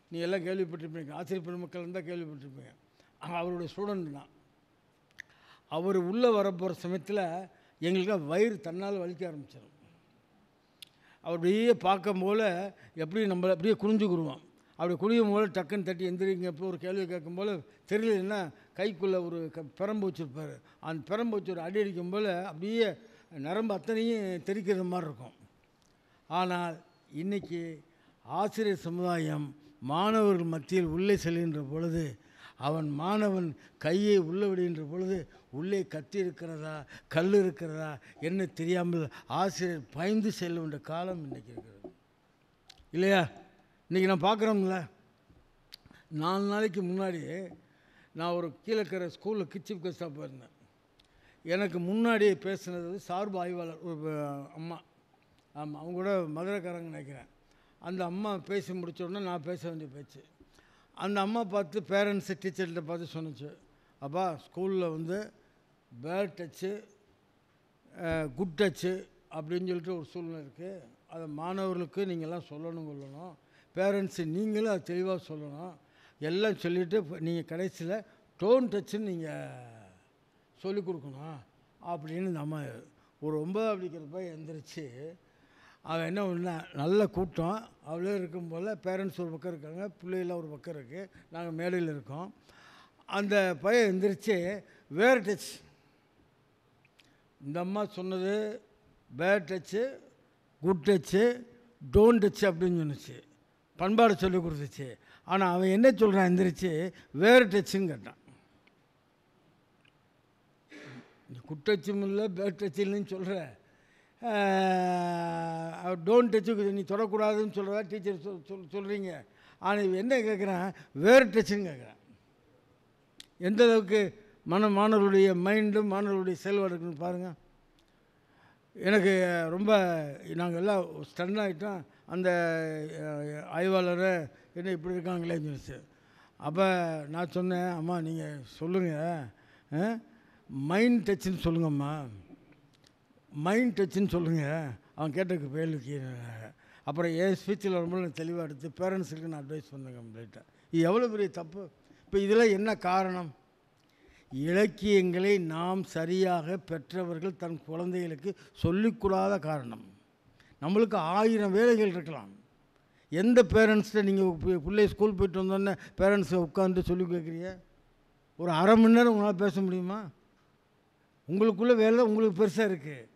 நீங்கள் எல்லாம் கேள்விப்பட்டிருப்பீங்க, ஆசிரியர் பெருமக்கள் இருந்தால் கேள்விப்பட்டிருப்பீங்க. அவருடைய ஸ்டூடெண்ட் தான். அவர் உள்ளே வரப்போகிற சமயத்தில் எங்களுக்கு வயிறு தன்னால் வலிக்க ஆரம்பிச்சிடும். அவர் அப்படியே பார்க்கும் போல் எப்படி நம்மளை அப்படியே குனிஞ்சுக்குருவோம். அப்படி குனியும் போல் டக்குன்னு தட்டி எந்திரிங்க இப்போ ஒரு கேள்வி கேட்கும் போல் தெரியலன்னா கைக்குள்ளே ஒரு பிரம்பு வச்சுருப்பார். அந்த பிரம்பு வச்சு ஒரு அடி அடிக்கும் போல் அப்படியே நரம்பு அத்தனையும் தெரிக்கிற மாதிரி இருக்கும். ஆனால் இன்றைக்கி ஆசிரியர் சமுதாயம் மாணவர்கள் மத்தியில் உள்ளே செல்கின்ற பொழுது அவன் மாணவன் கையை உள்ளே விடுகின்ற பொழுது உள்ளே கத்தி இருக்கிறதா கல் இருக்கிறதா என்ன தெரியாமல் ஆசிரியர் பயந்து செல்லுகின்ற காலம் இன்றைக்கி இருக்கிறது இல்லையா? இன்றைக்கி நான் பார்க்குறோம்ல, 4 நாளைக்கு முன்னாடி நான் ஒரு கீழக்கரை ஸ்கூலில் சீஃப் கெஸ்டாக போயிருந்தேன். எனக்கு முன்னாடி பேசுனது சார்பு ஆய்வாளர் ஒரு அம்மா. ஆமாம், அவங்க கூட மதுரைக்காரங்க நினைக்கிறேன். அந்த அம்மா பேசி முடித்த உடனே நான் பேச வேண்டிய பேச்சு. அந்த அம்மா பார்த்து பேரண்ட்ஸு டீச்சர்கிட்ட பார்த்து சொன்னிச்சு, அப்பா ஸ்கூலில் வந்து பேட் டச்சு குட் டச்சு அப்படின்னு சொல்லிட்டு ஒரு சூழ்நிலை இருக்குது. அதை மாணவர்களுக்கு நீங்கள்லாம் சொல்லணும். பேரண்ட்ஸு நீங்களும் அதை தெளிவாக சொல்லணும். எல்லாம் சொல்லிவிட்டு நீங்கள் கடைசியில் டோன் டச்சுன்னு நீங்கள் சொல்லிக் கொடுக்கணும் அப்படின்னு இந்த அம்மா ஒரு 9ஆவது படிக்கிறப்ப எழுந்திரிச்சு அவன் என்ன பண்ணா, நல்ல கூட்டம் அவ்வளோ இருக்கும் போல் பேரண்ட்ஸ் ஒரு பக்கம் இருக்காங்க, பிள்ளைகளாம் ஒரு பக்கம் இருக்குது, நாங்கள் மேடையில் இருக்கோம். அந்த பையன் எழுந்திரிச்சு வேறு டச், இந்த அம்மா சொன்னது bad touch good touch don't touch அப்படின்னு சொன்னிச்சு, பண்பாடு சொல்லி கொடுத்துச்சு. ஆனால் அவன் என்ன சொல்கிறான், எந்திரிச்சு வேறு டச்சுன்னு கேட்டான். குட் டச்சும் இல்லை பேட் டச்சு இல்லைன்னு சொல்கிற, டோன்ட் டச்சு நீ தொடக்கூடாதுன்னு சொல்கிறதா டீச்சர் சொல்கிறீங்க. ஆனால் இவன் என்ன கேட்குறான், வேறு டச்சுன்னு கேட்குறான். எந்த அளவுக்கு மாணவர்களுடைய மைண்டும் மாணவர்களுடைய செயல்பாடுன்னு பாருங்கள். எனக்கு ரொம்ப நாங்கள் எல்லாம் ஸ்டன் ஆகிட்டோம். அந்த ஆய்வாளரை என்ன இப்படி இருக்காங்களேன்னு சொல்லிச்சு. அப்போ நான் சொன்னேன், அம்மா நீங்கள் சொல்லுங்கள், மைண்ட் டச்சுன்னு சொல்லுங்கம்மா, மைண்ட் டச்சுன்னு சொல்லுங்கள். அவன் கேட்டதுக்கு கேள்விக்கு அப்புறம் என் ஸ்பீச்சில் வரும்போது நான் தெளிவாக எடுத்து பேரண்ட்ஸுக்கு நான் அட்வைஸ் பண்ணுங்க கம்ப்ளீட்டாக. இது எவ்வளோ பெரிய தப்பு. இப்போ இதில் என்ன காரணம்? இலக்கியங்களை நாம் சரியாக பெற்றவர்கள் தன் குழந்தைகளுக்கு சொல்லிக்கூடாத காரணம். நம்மளுக்கு 1000 வேலைகள் இருக்கலாம். எந்த பேரண்ட்ஸ்கிட்ட நீங்கள் பிள்ளை ஸ்கூல் போய்ட்டு வந்தோடனே பேரண்ட்ஸை உட்காந்துட்டு சொல்லி கேட்குறீங்க? ஒரு அரை மணி நேரம் உங்களால் பேச முடியுமா? உங்களுக்குள்ள வேலை உங்களுக்கு பெருசாக இருக்குது,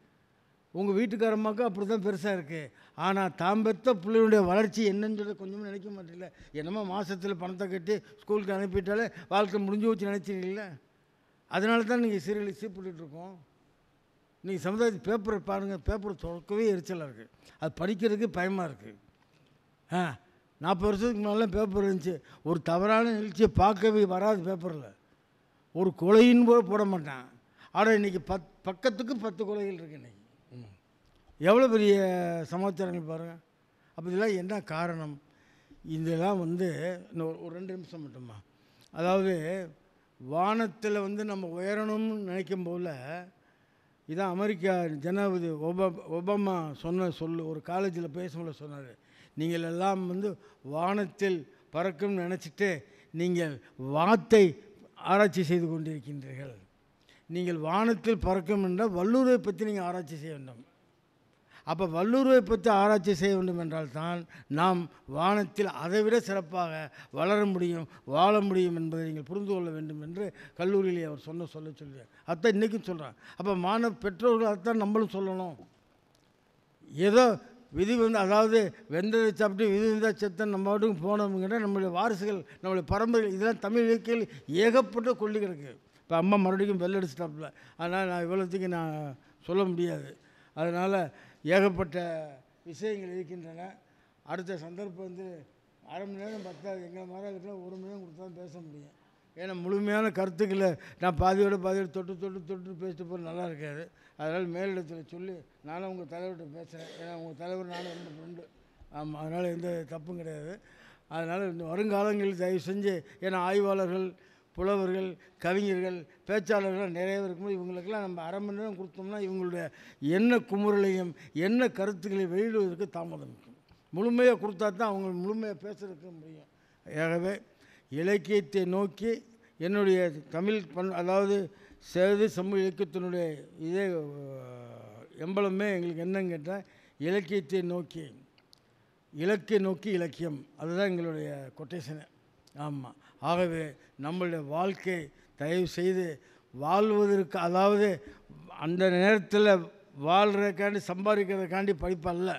உங்கள் வீட்டுக்காரம்மாக்கு அப்படி தான் பெருசாக இருக்குது. ஆனால் தாம் பெற்ற பிள்ளைகளுடைய வளர்ச்சி என்னன்னு சொல்லி கொஞ்சமும் நினைக்க மாட்டேங்கல. என்னமோ மாதத்தில் பணத்தை கட்டி ஸ்கூலுக்கு அனுப்பிட்டாலே வாழ்க்கை முடிஞ்சு வச்சு நினச்சிருக்கீங்கள. அதனால தான் நீங்கள் சீரியல் சீப்பிட்டுருக்கோம். நீங்கள் சமுதாயத்து பேப்பரை பாருங்கள், பேப்பர் தொடக்கவே எரிச்சலாக இருக்குது, அது படிக்கிறதுக்கு பயமாக இருக்குது. 40 வருஷத்துக்கு முன்னாலாம் பேப்பர் இருந்துச்சு, ஒரு தவறான நிகழ்ச்சியை பார்க்கவே வராது பேப்பரில், ஒரு கொலைன்னு கூட போட மாட்டான். ஆனால் இன்றைக்கி பக்கத்துக்கு 10 கொலைகள் இருக்குது இன்றைக்கி. எவ்வளோ பெரிய சமாச்சாரங்கள் பாருங்கள். அப்போ இதெல்லாம் என்ன காரணம்? இதெல்லாம் இன்னும் ஒரு 2 நிமிஷம் மட்டுமா. அதாவது வானத்தில் நம்ம உயரணும்னு நினைக்கும் போல் இதான் அமெரிக்கா ஜனாதிபதி ஒபாமா சொன்ன ஒரு காலேஜில் பேசும்போது சொன்னார், நீங்கள் எல்லாம் வானத்தில் பறக்கும்னு நினச்சிட்டு நீங்கள் வாத்தை ஆராய்ச்சி செய்து கொண்டிருக்கின்றீர்கள். நீங்கள் வானத்தில் பறக்கும் என்றால் வல்லூரை பற்றி நீங்கள் ஆராய்ச்சி செய்ய வேண்டும். அப்போ வல்லூரை பற்றி ஆராய்ச்சி செய்ய வேண்டும் என்றால் தான் நாம் வானத்தில் அதைவிட சிறப்பாக வளர முடியும், வாழ முடியும் என்பதை நீங்கள் புரிந்து கொள்ள வேண்டும் என்று கல்லூரியிலே அவர் சொல்ல சொல்லுவார். அதான் இன்றைக்கும் சொல்கிறார். அப்போ பெற்றோர்கள் அதைத்தான் நம்மளும் சொல்லணும். ஏதோ விதி அதாவது வெந்ததை சாப்பிட்டு விதி இருந்தால் செத்தன் நம்ம வாட்டுக்கு போனோம்ங்கிட்ட நம்மளுடைய வாரிசுகள் நம்மளுடைய பரம்பரை இதெல்லாம் தமிழ் இலக்கியில் ஏகப்பட்ட கொள்ளி கிடக்கு. இப்போ அம்மா மறுபடியும் பெல் அடிச்சிட்டாப்புல, அதனால் நான் இவ்வளோத்துக்கு நான் சொல்ல முடியாது. அதனால் ஏகப்பட்ட விஷயங்கள் இருக்கின்றன. அடுத்த சந்தர்ப்பம் அரை மணி நேரம் பத்தாது, எங்களை மாதிரி இருக்கிற 1 மணி நேரம் கொடுத்தா பேச முடியும். ஏன்னா முழுமையான கருத்துக்களை நான் பாதியோடு தொட்டு பேசிட்டு போகிறது நல்லா இருக்காது. அதனால் மேலிடத்தில் சொல்லி நானும் உங்கள் தலைவர்கிட்ட பேசுகிறேன். ஏன்னா உங்கள் தலைவர் நானும் ரொம்ப ஃப்ரெண்டு. ஆமாம், அதனால் எந்த தப்பும் கிடையாது. அதனால் இந்த வருங்காலங்களில் தயவு செஞ்சு, ஏன்னா ஆய்வாளர்கள், புலவர்கள், கவிஞர்கள், பேச்சாளர்கள் நிறைய இருக்கும்போது இவங்களுக்கெல்லாம் நம்ம அரை மணி நேரம் கொடுத்தோம்னா இவங்களுடைய என்ன குமுறலையும் என்ன கருத்துக்களை வெளியிடுவதற்கு தாமதம் இருக்கும். முழுமையாக கொடுத்தா தான் அவங்க முழுமையாக பேசுறதுக்கு முடியும். ஆகவே இலக்கியத்தை நோக்கி என்னுடைய தமிழ் அதாவது சேது சமூக இயக்கத்தினுடைய இதே எம்பளமே எங்களுக்கு என்னன்னு கேட்டால் இலக்கியத்தை நோக்கி இலக்கை நோக்கி இலக்கியம், அதுதான் எங்களுடைய கொட்டேஷனு. ஆமாம், ஆகவே நம்மளுடைய வாழ்க்கை தயவு செய்து வாழ்வதற்கு, அதாவது அந்த நேரத்தில் வாழ்கிறதுக்காண்டி சம்பாதிக்கிறதுக்காண்டி படிப்பல்ல.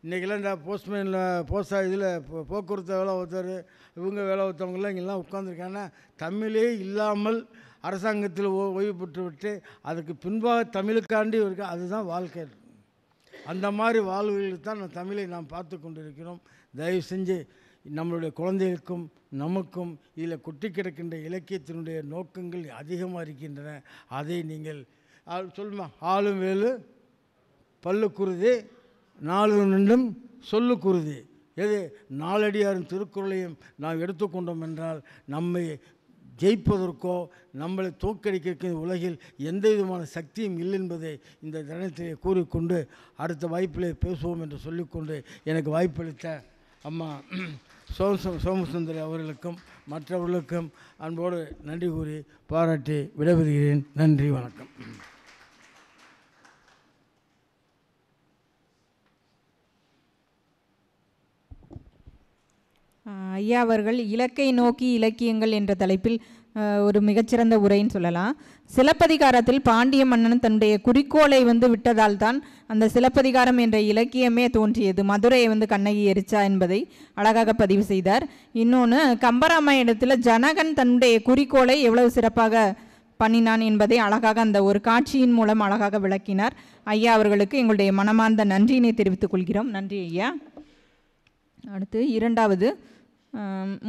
இன்றைக்கெல்லாம் இந்த போஸ்ட்மேனில் இதில் போக்குவரத்து வேலை ஒருத்தர் இவங்க வேலை ஒருத்தவங்களாம் இங்கெல்லாம் உட்காந்துருக்காங்கன்னா தமிழே இல்லாமல் அரசாங்கத்தில் ஓய்வு பெற்று விட்டு அதுக்கு பின்பாக தமிழுக்காண்டி இருக்க, அதுதான் வாழ்க்கை. அந்த மாதிரி வாழ்வுகளில் தான் தமிழை நாம் பார்த்து கொண்டிருக்கிறோம். தயவு செஞ்சு நம்மளுடைய குழந்தைகளுக்கும் நமக்கும் இதில் கொட்டி கிடக்கின்ற இலக்கியத்தினுடைய நோக்கங்கள் அதிகமாக இருக்கின்றன. அதை நீங்கள் சொல்லுமா, ஆளும் வேலு பல்லு குருதி 4 நின்றும் சொல்லு குருதி. எது நாலடியாரின் திருக்குறளையும் நாம் எடுத்துக்கொண்டோம் என்றால் நம்மை ஜெயிப்பதற்கோ நம்மளை தோற்கடிக்க உலகில் எந்த விதமான சக்தியும் இல்லை என்பதை இந்த தினத்திலே கூறிக்கொண்டு அடுத்த வாய்ப்பிலே பேசுவோம் என்று சொல்லிக்கொண்டு எனக்கு வாய்ப்பளித்த அம்மா சோமசுந்தரி அவர்களுக்கும் மற்றவர்களுக்கும் அன்போடு நன்றி கூறி பாராட்டி விடைபெறுகிறேன். நன்றி, வணக்கம். ஐயா அவர்கள் இலக்கை நோக்கி இலக்கியங்கள் என்ற தலைப்பில் ஒரு மிகச்சிறந்த உரைன்னு சொல்லலாம். சிலப்பதிகாரத்தில் பாண்டிய மன்னன் தன்னுடைய குறிக்கோளை விட்டதால் தான் அந்த சிலப்பதிகாரம் என்ற இலக்கியமே தோன்றியது. மதுரையை கண்ணகி எரிச்சா என்பதை அழகாக பதிவு செய்தார். இன்னொன்று, கம்பராமாயணத்தில் ஜனகன் தன்னுடைய குறிக்கோளை எவ்வளவு சிறப்பாக பண்ணினான் என்பதை அழகாக அந்த ஒரு காட்சியின் மூலம் அழகாக விளக்கினார். ஐயா அவர்களுக்கு எங்களுடைய மனமார்ந்த நன்றியினை தெரிவித்துக் கொள்கிறோம். நன்றி ஐயா. அடுத்து இரண்டாவது,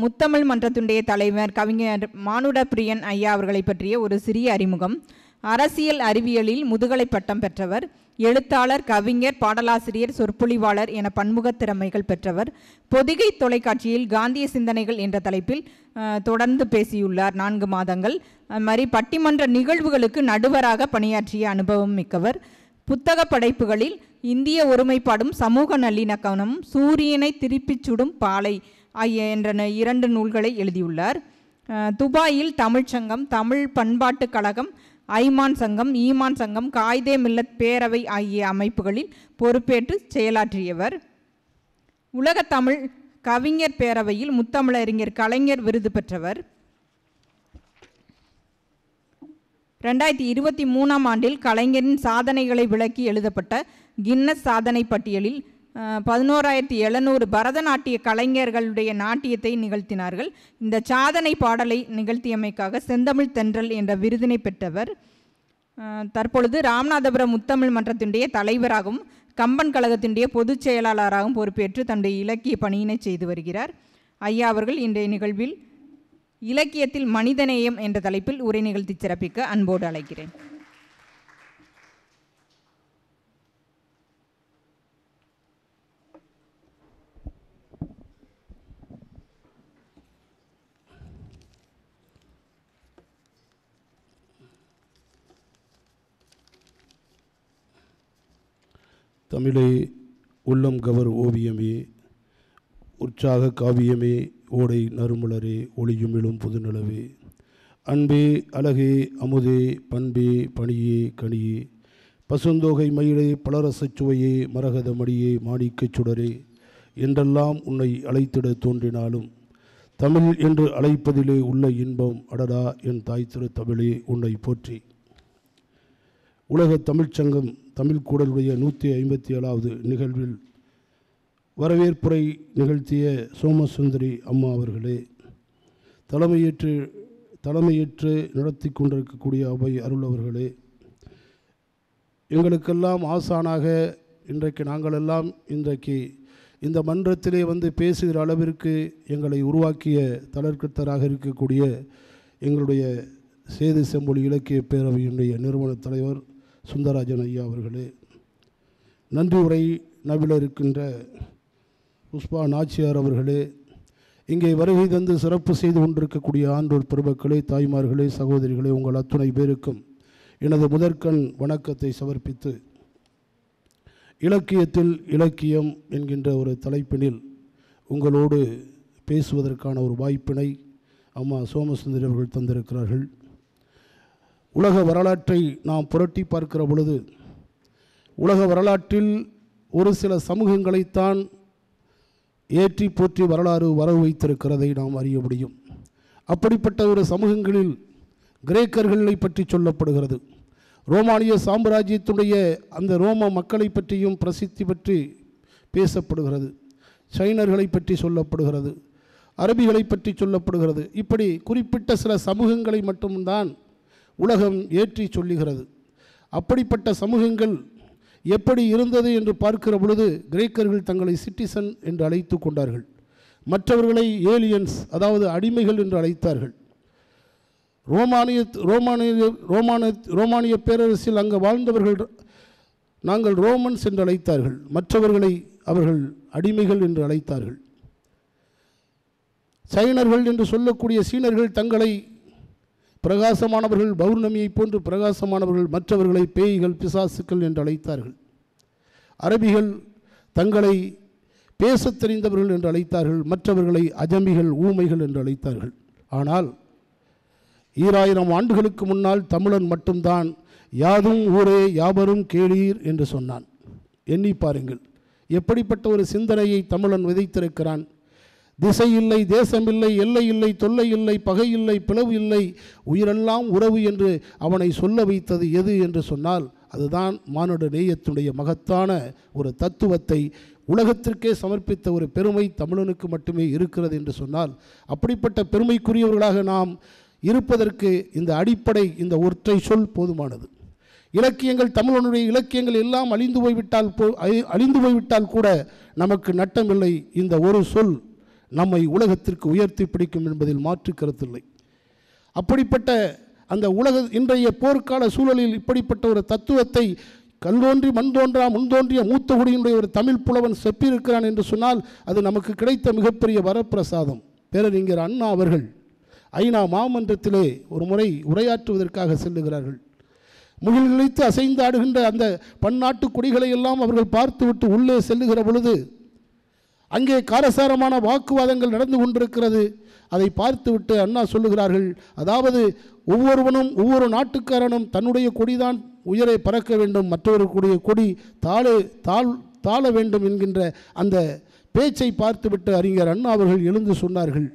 முத்தமிழ் மன்றத்துடைய தலைவர் கவிஞர் மானுட பிரியன் ஐயா அவர்களை பற்றிய ஒரு சிறிய அறிமுகம். அரசியல் அறிவியலில் முதுகலை பட்டம் பெற்றவர், எழுத்தாளர், கவிஞர், பாடலாசிரியர், சொற்பொழிவாளர் என பன்முக திறமைகள் பெற்றவர். பொதிகை தொலைக்காட்சியில் காந்திய சிந்தனைகள் என்ற தலைப்பில் தொடர்ந்து பேசியுள்ளார் 4 மாதங்கள். அது மாதிரி பட்டிமன்ற நிகழ்வுகளுக்கு நடுவராக பணியாற்றிய அனுபவம் மிக்கவர். புத்தக படைப்புகளில் இந்திய ஒருமைப்பாடும் சமூக நல்லிணக்கமும், சூரியனை திருப்பிச் சுடும் பாலை என்ற 2 நூல்களை எழுதியுள்ளார். துபாயில் தமிழ்ச்சங்கம், தமிழ் பண்பாட்டுக் கழகம், ஐமான் சங்கம், ஈமான் சங்கம், காயிதே மில்லத் பேரவை ஆகிய அமைப்புகளில் பொறுப்பேற்று செயலாற்றியவர். உலக தமிழ் கவிஞர் பேரவையில் முத்தமிழறிஞர் கலைஞர் விருது பெற்றவர். 2023ஆம் ஆண்டில் கலைஞரின் சாதனைகளை விளக்கி எழுதப்பட்ட கின்னஸ் சாதனை பட்டியலில் 11,700 பரதநாட்டிய கலைஞர்களுடைய நாட்டியத்தை நிகழ்த்தினார்கள். இந்த சாதனை பாடலை நிகழ்த்தியமைக்காக செந்தமிழ் தென்றல் என்ற விருதினை பெற்றவர். தற்பொழுது ராமநாதபுரம் முத்தமிழ் மன்றத்தினுடைய தலைவராகவும் கம்பன் கழகத்தினுடைய பொதுச் செயலாளராகவும் பொறுப்பேற்று தன்னுடைய இலக்கிய பணியினை செய்து வருகிறார். ஐயா அவர்கள் இன்றைய நிகழ்வில் இலக்கியத்தில் மனிதநேயம் என்ற தலைப்பில் உரை நிகழ்த்தி சிறப்பிக்க அன்போடு அழைக்கிறேன். தமிழே உள்ளம் கவர் ஓவியமே, உற்சாக காவியமே, ஓடை நறுமலரே, ஒளியுமிழும் புதுநிலவே, அன்பே அழகே அமுதே, பண்பே பணியே கனியே, பசுந்தோகை மயிலே, பலரசச் சுவையே, மரகத மடியே, மாணிக்கச் சுடரே என்றெல்லாம் உன்னை அழைத்திட தோன்றினாலும் தமிழ் என்று அழைப்பதிலே உள்ள இன்பம் அடடா என் தாய் திரு தமிழே உன்னை போற்றி. உலக தமிழ்ச்சங்கம் தமிழ் கூடலுடைய 157வது நிகழ்வில் வரவேற்புரை நிகழ்த்திய சோமசுந்தரி அம்மா அவர்களே, தலைமையேற்று நடத்தி கொண்டிருக்கக்கூடிய அவை அருள் அவர்களே, எங்களுக்கெல்லாம் ஆசானாக இன்றைக்கு நாங்களெல்லாம் இன்றைக்கு இந்த மன்றத்திலே பேசுகிற அளவிற்கு எங்களை உருவாக்கிய தளர்கர்த்தராக இருக்கக்கூடிய எங்களுடைய சேது செம்பொழி இலக்கிய பேரவையினுடைய நிறுவன தலைவர் சுந்தரராஜன் ஐயா அவர்களே, நன்றி உரை நவில இருக்கின்ற புஷ்பா நாச்சியார் அவர்களே, இங்கே வருகை தந்து சிறப்பு செய்து கொண்டிருக்கக்கூடிய ஆண்டோர் பெருமக்களே, தாய்மார்களே, சகோதரிகளே, உங்கள் அத்துணை பேருக்கும் எனது முதற்கண் வணக்கத்தை சமர்ப்பித்து, இலக்கியத்தில் இலக்கியம் என்கின்ற ஒரு தலைப்பினில் உங்களோடு பேசுவதற்கான ஒரு வாய்ப்பினை அம்மா சோமசுந்தரி அவர்கள் தந்திருக்கிறார்கள். உலக வரலாற்றை நாம் புரட்டி பார்க்கிற பொழுது உலக வரலாற்றில் ஒரு சில சமூகங்களைத்தான் ஏற்றி போற்றி வரலாறு வரவு வைத்திருக்கிறதை நாம் அறிய முடியும். அப்படிப்பட்ட ஒரு சமூகங்களில் கிரேக்கர்களை பற்றி சொல்லப்படுகிறது. ரோமானிய சாம்ராஜ்யத்துடைய அந்த ரோம மக்களை பற்றியும் பிரசித்தி பற்றி பேசப்படுகிறது. சைனர்களை பற்றி சொல்லப்படுகிறது. அரபிகளை பற்றி சொல்லப்படுகிறது. இப்படி குறிப்பிட்ட சில சமூகங்களை மட்டும்தான் உலகம் ஏற்றி சொல்லுகிறது. அப்படிப்பட்ட சமூகங்கள் எப்படி இருந்தது என்று பார்க்கிற பொழுது கிரேக்கர்கள் தங்களை சிட்டிசன் என்று அழைத்து கொண்டார்கள். மற்றவர்களை ஏலியன்ஸ், அதாவது அடிமைகள் என்று அழைத்தார்கள். ரோமானிய பேரரசில் அங்கு வாழ்ந்தவர்கள் நாங்கள் ரோமன்ஸ் என்று அழைத்தார்கள். மற்றவர்களை அவர்கள் அடிமைகள் என்று அழைத்தார்கள். சைனர்கள் என்று சொல்லக்கூடிய சீனர்கள் தங்களை பிரகாசமானவர்கள், பௌர்ணமியை போன்று பிரகாசமானவர்கள், மற்றவர்களை பேய்கள், பிசாசுக்கள் என்று அழைத்தார்கள். அரபிகள் தங்களை பேசத் தெரிந்தவர்கள் என்று அழைத்தார்கள். மற்றவர்களை அஜமிகள், ஊமைகள் என்று அழைத்தார்கள். ஆனால் 2000 ஆண்டுகளுக்கு முன்னால் தமிழன் மட்டும்தான் யாதும் ஊரே யாவரும் கேளீர் என்று சொன்னான். எண்ணி பாருங்கள், எப்படிப்பட்ட ஒரு சிந்தனையை தமிழன் விதைத்திருக்கிறான். திசை இல்லை, தேசம் இல்லை, எல்லை இல்லை, தொல்லை இல்லை, பகை இல்லை, பிளவு இல்லை, உயிரெல்லாம் உறவு என்று அவனை சொல்ல வைத்தது எது என்று சொன்னால் அதுதான் மானுட நேயத்துடைய மகத்தான ஒரு தத்துவத்தை உலகத்திற்கே சமர்ப்பித்த ஒரு பெருமை தமிழனுக்கு மட்டுமே இருக்கிறது என்று சொன்னால், அப்படிப்பட்ட பெருமைக்குரியவர்களாக நாம் இருப்பதற்கு இந்த அடிப்படை, இந்த ஒற்றை சொல் போதுமானது. இலக்கியங்கள், தமிழனுடைய இலக்கியங்கள் எல்லாம் அழிந்து போய்விட்டால் கூட நமக்கு நட்டமில்லை. இந்த ஒரு சொல் நம்மை உலகத்திற்கு உயர்த்தி பிடிக்கும் என்பதில் மாற்று கருத்தில்லை. அப்படிப்பட்ட அந்த இன்றைய போர்க்கால சூழலில் இப்படிப்பட்ட ஒரு தத்துவத்தை கல்தோன்றி மண் தோன்றா முன்தோன்றிய மூத்த குடியினுடைய ஒரு தமிழ் புலவன் செப்பியிருக்கிறான் என்று சொன்னால் அது நமக்கு கிடைத்த மிகப்பெரிய வரப்பிரசாதம். பேரறிஞர் அண்ணா அவர்கள் ஐநா மாமன்றத்திலே ஒரு முறை உரையாற்றுவதற்காக செல்லுகிறார்கள். முகில் கிழித்து அசைந்து ஆடுகின்ற அந்த பன்னாட்டு கொடிகளை எல்லாம் அவர்கள் பார்த்துவிட்டு உள்ளே செல்லுகிற பொழுது அங்கே காரசாரமான வாக்குவாதங்கள் நடந்து கொண்டிருக்கிறது. அதை பார்த்துவிட்டு அண்ணா சொல்லுகிறார்கள், அதாவது ஒவ்வொருவனும் ஒவ்வொரு நாட்டுக்காரனும் தன்னுடைய கொடிதான் உயரை பறக்க வேண்டும், மற்றவர்களுடைய கொடி தாழ வேண்டும் என்கின்ற அந்த பேச்சை பார்த்துவிட்டு அறிஞர் அண்ணா அவர்கள் எழுந்து சொன்னார்கள்,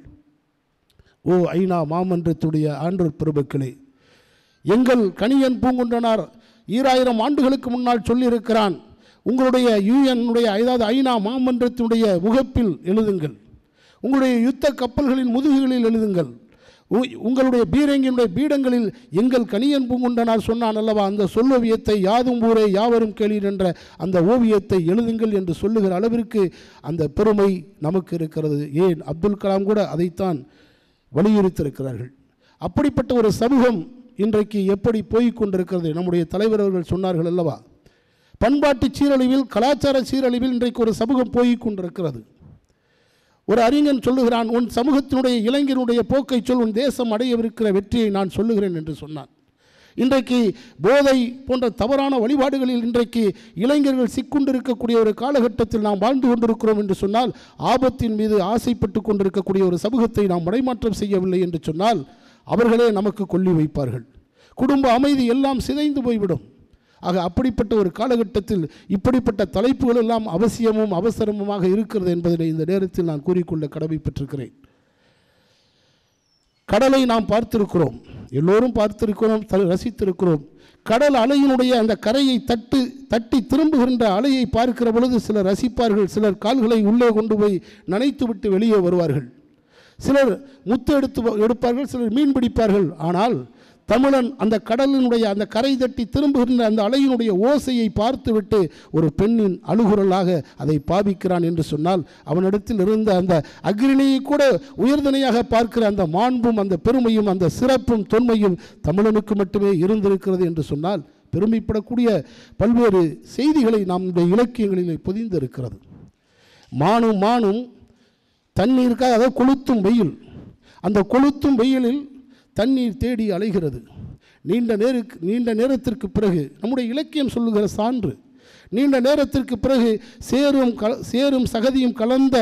ஓ ஐநா மாமன்றத்துடைய ஆண்டோர் பிரபுக்களே, எங்கள் கணியன் பூங்குன்றனார் 2000 ஆண்டுகளுக்கு முன்னால் சொல்லியிருக்கிறான், உங்களுடைய யுஎன்னுடைய, அதாவது ஐநா மாமன்றத்தினுடைய முகப்பில் எழுதுங்கள், உங்களுடைய யுத்த கப்பல்களின் முதுகுகளில் எழுதுங்கள், உங்களுடைய பீரங்கினுடைய பீடங்களில் எங்கள் கணியன் பூங்குன்றனார் சொன்னான் அல்லவா, அந்த சொல்லோவியத்தை யாதும் ஊரே யாவரும் கேளீர் என்ற அந்த ஓவியத்தை எழுதுங்கள் என்று சொல்லுகிற அளவிற்கு அந்த பெருமை நமக்கு இருக்கிறது. ஏன் அப்துல் கலாம் கூட அதைத்தான் வலியுறுத்தியிருக்கிறார்கள். அப்படிப்பட்ட ஒரு சமூகம் இன்றைக்கு எப்படி போய்கொண்டிருக்கிறது? நம்முடைய தலைவர் அவர்கள் சொன்னார்கள் அல்லவா, பண்பாட்டு சீரழிவில், கலாச்சார சீரழிவில் இன்றைக்கு ஒரு சமூகம் போய்கொண்டிருக்கிறது. ஒரு அறிஞன் சொல்லுகிறான், உன் சமூகத்தினுடைய இளைஞனுடைய போக்கை சொல், உன் தேசம் அடையவிருக்கிற வெற்றியை நான் சொல்லுகிறேன் என்று சொன்னான். இன்றைக்கு போதை போன்ற தவறான வழிபாடுகளில் இன்றைக்கு இளைஞர்கள் சிக்குண்டிருக்கக்கூடிய ஒரு காலகட்டத்தில் நாம் வாழ்ந்து கொண்டிருக்கிறோம் என்று சொன்னால், ஆபத்தின் மீது ஆசைப்பட்டு கொண்டிருக்கக்கூடிய ஒரு சமூகத்தை நாம் மடைமாற்றம் செய்யவில்லை என்று சொன்னால் அவர்களே நமக்கு கொல்லி வைப்பார்கள். குடும்ப அமைதி எல்லாம் சிதைந்து போய்விடும். ஆக அப்படிப்பட்ட ஒரு காலகட்டத்தில் இப்படிப்பட்ட தலைப்புகள் எல்லாம் அவசியமும் அவசரமுமாக இருக்கிறது என்பதை இந்த நேரத்தில் நான் கூறிக்கொள்ள கடமைப்பட்டிருக்கிறேன். கடலை நாம் பார்த்திருக்கிறோம், எல்லோரும் பார்த்திருக்கிறோம், ரசித்திருக்கிறோம். கடல் அலையினுடைய அந்த கரையை தட்டி திரும்புகின்ற அலையை பார்க்கிற பொழுது சிலர் ரசிப்பார்கள், சிலர் கால்களை உள்ளே கொண்டு போய் நனைத்து விட்டு வெளியே வருவார்கள், சிலர் முத்து எடுப்பார்கள், சிலர் மீன் பிடிப்பார்கள். ஆனால் தமிழன் அந்த கடலினுடைய அந்த கரை தட்டி திரும்புகின்ற அந்த அலையினுடைய ஓசையை பார்த்துவிட்டு ஒரு பெண்ணின் அழுகுரலாக அதை பாவிக்கிறான் என்று சொன்னால், அவனிடத்தில் இருந்த அந்த அக்னியை கூட உயர்தனையாக பார்க்கிற அந்த மாண்பும் அந்த பெருமையும் அந்த சிறப்பும் தொன்மையும் தமிழனுக்கு மட்டுமே இருந்திருக்கிறது என்று சொன்னால் பெருமைப்படக்கூடிய பல்வேறு செய்திகளை நம்முடைய இலக்கியங்களிலே பொதிந்திருக்கிறது. மானும் தண்ணீருக்காக, அதாவது கொளுத்தும் வெயில், அந்த கொளுத்தும் வெயிலில் தண்ணீர் தேடி அலைகிறது. நீண்ட நேரத்திற்கு பிறகு, நம்முடைய இலக்கியம் சொல்லுகிற சான்று, நீண்ட நேரத்திற்கு பிறகு சேரும் சகதியும் கலந்த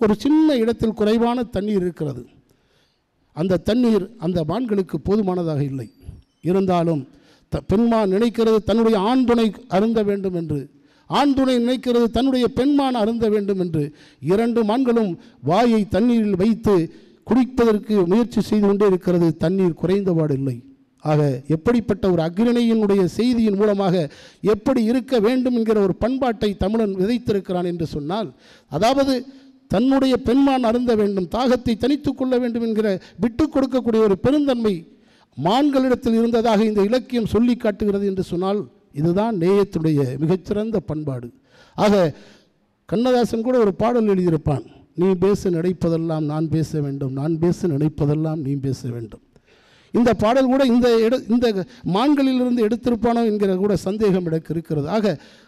ஒரு சின்ன இடத்தில் குறைவான தண்ணீர் இருக்கிறது. அந்த தண்ணீர் அந்த மான்களுக்கு போதுமானதாக இல்லை. இருந்தாலும் பெண்மான் நினைக்கிறது தன்னுடைய ஆண் துணை அருந்த வேண்டும் என்று, ஆண் துணை நினைக்கிறது தன்னுடைய பெண்மான் அருந்த வேண்டும் என்று, இரண்டு மான்களும் வாயை தண்ணீரில் வைத்து குடிப்பதற்கு முயற்சி செய்து கொண்டே இருக்கிறது. தண்ணீர் குறைந்தபாடு இல்லை. ஆக எப்படிப்பட்ட ஒரு அக்னியினுடைய செய்தியின் மூலமாக எப்படி இருக்க வேண்டும் என்கிற ஒரு பண்பாட்டை தமிழன் விதைத்திருக்கிறான் என்று சொன்னால், அதாவது தன்னுடைய பெண்மான் அருந்த வேண்டும், தாகத்தை தனித்து கொள்ள வேண்டும் என்கிற விட்டு கொடுக்கக்கூடிய ஒரு பெருந்தன்மை மான்களிடத்தில் இருந்ததாக இந்த இலக்கியம் சொல்லி காட்டுகிறது என்று சொன்னால், இதுதான் நேயத்துடைய மிகச்சிறந்த பண்பாடு. ஆக கண்ணதாசன் கூட ஒரு பாடல் எழுதியிருப்பான், நீ பேச நினைப்பதெல்லாம் நான் பேச வேண்டும், நான் பேச நினைப்பதெல்லாம் நீ பேச வேண்டும். இந்த பாடல் கூட இந்த மான்களிலிருந்து எடுத்திருப்பானோ என்கிற கூட சந்தேகம் எனக்கு இருக்கிறது. ஆக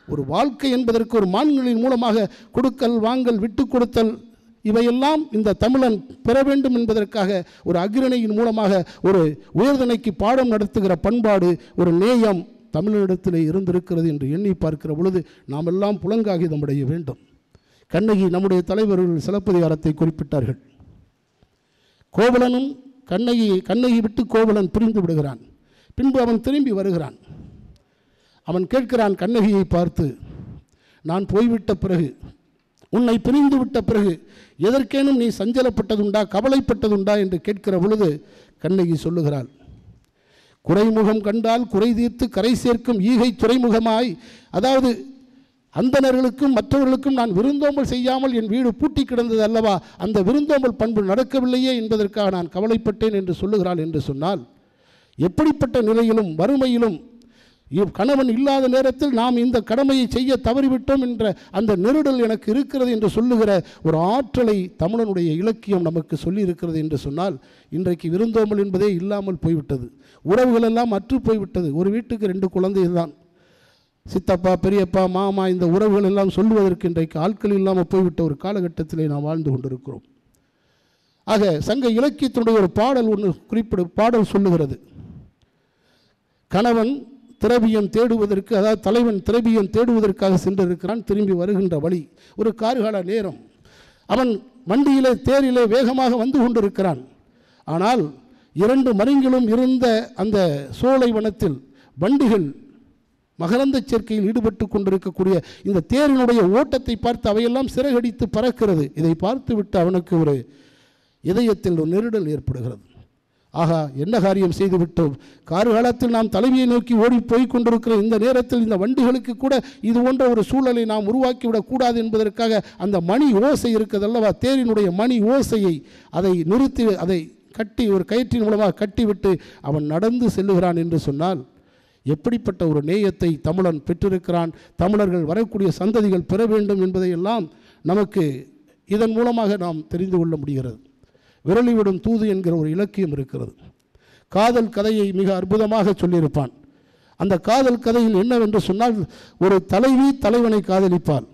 ஒரு வாழ்க்கை என்பதற்கு ஒரு மான்களின் மூலமாக கொடுக்கல் வாங்கல் விட்டு கொடுத்தல் இவையெல்லாம் இந்த தமிழன் பெற வேண்டும் என்பதற்காக ஒரு அக்ரணையின் மூலமாக ஒரு உயர்தனைக்கு பாடம் நடத்துகிற பண்பாடு, ஒரு நேயம் தமிழனிடத்திலே இருந்திருக்கிறது என்று எண்ணி பார்க்கிற பொழுது நாம் எல்லாம் புலங்காகிதம் அடைய வேண்டும். கண்ணகி நம்முடைய தலைவர்கள் சிலப்பதிகாரத்தை குறிப்பிட்டார்கள். கோவலனும் கண்ணகி விட்டு கோவலன் பிரிந்து விடுகிறான். பின்பு அவன் திரும்பி வருகிறான். அவன் கேட்கிறான் கண்ணகியை பார்த்து, நான் போய்விட்ட பிறகு, உன்னை பிரிந்து விட்ட பிறகு எதற்கேனும் நீ சஞ்சலப்பட்டதுண்டா, கவலைப்பட்டதுண்டா என்று கேட்கிற பொழுது கண்ணகி சொல்லுகிறாள், குறைமுகம் கண்டால் குறை தீர்த்து கரை சேர்க்கும் ஈகை துறைமுகமாய், அதாவது அந்தணர்களுக்கும் மற்றவர்களுக்கும் நான் விருந்தோம்பல் செய்யாமல் என் வீடு பூட்டி கிடந்தது அல்லவா, அந்த விருந்தோம்பல் பண்பு நடக்கவில்லையே என்பதற்காக நான் கவலைப்பட்டேன் என்று சொல்லுகிறாள் என்று சொன்னால், எப்படிப்பட்ட நிலையிலும் வறுமையிலும் கணவன் இல்லாத நேரத்தில் நாம் இந்த கடமையை செய்ய தவறிவிட்டோம் என்ற அந்த நெருடல் எனக்கு இருக்கிறது என்று சொல்லுகிற ஒரு ஆற்றலை தமிழனுடைய இலக்கியம் நமக்கு சொல்லி இருக்கிறது என்று சொன்னால், இன்றைக்கு விருந்தோம்பல் என்பதே இல்லாமல் போய்விட்டது. உறவுகள் எல்லாம் அற்று போய்விட்டது. ஒரு வீட்டுக்கு 2 குழந்தைகள் தான், சித்தப்பா பெரியப்பா மாமா, இந்த உறவுகள் எல்லாம் சொல்லுவதற்கு இன்றைக்கு ஆட்கள் இல்லாமல் போய்விட்ட ஒரு காலகட்டத்திலே நாம் வாழ்ந்து கொண்டிருக்கிறோம். ஆக சங்க இலக்கியத்தினுடைய ஒரு பாடல் பாடல் சொல்லுகிறது, கணவன் திரவியம் தேடுவதற்கு, அதாவது தலைவன் திரவியம் தேடுவதற்காக சென்றிருக்கிறான். திரும்பி வருகின்ற வழி ஒரு கார்கால நேரம், அவன் வண்டியிலே தேரிலே வேகமாக வந்து கொண்டிருக்கிறான். ஆனால் 2 மருங்கிலும் இருந்த அந்த சோலை வனத்தில் வண்டிகள் மகரந்த சேர்க்கையில் ஈடுபட்டு கொண்டிருக்கக்கூடிய இந்த தேரினுடைய ஓட்டத்தை பார்த்து அவையெல்லாம் சிறகடித்து பறக்கிறது. இதை பார்த்துவிட்டு அவனுக்கு ஒரு இதயத்தில் ஒரு நெருடல் ஏற்படுகிறது. ஆகா, என்ன காரியம் செய்துவிட்டோம், கார்காலத்தில் நாம் தலைவியை நோக்கி ஓடி போய் கொண்டிருக்கிற இந்த நேரத்தில் இந்த வண்டிகளுக்கு கூட இது போன்ற ஒரு சூழலை நாம் உருவாக்கிவிடக்கூடாது என்பதற்காக அந்த மணி ஓசை இருக்கிறதல்லவா, தேரினுடைய மணி ஓசையை அதை நிறுத்தி அதை கட்டி ஒரு கயிற்றின் மூலமாக கட்டிவிட்டு அவன் நடந்து செல்லுகிறான் என்று சொன்னால், எப்படிப்பட்ட ஒரு நேயத்தை தமிழன் பெற்றிருக்கிறான், தமிழர்கள் வரக்கூடிய சந்ததிகள் பெற வேண்டும் என்பதையெல்லாம் நமக்கு இதன் மூலமாக நாம் தெரிந்து கொள்ள முடிகிறது. விரலிவிடும் தூது என்கிற ஒரு இலக்கியம் இருக்கிறது. காதல் கதையை மிக அற்புதமாக சொல்லியிருப்பான். அந்த காதல் கதையில் என்னவென்று சொன்னால், ஒரு தலைவி தலைவனை காதலிப்பாள்.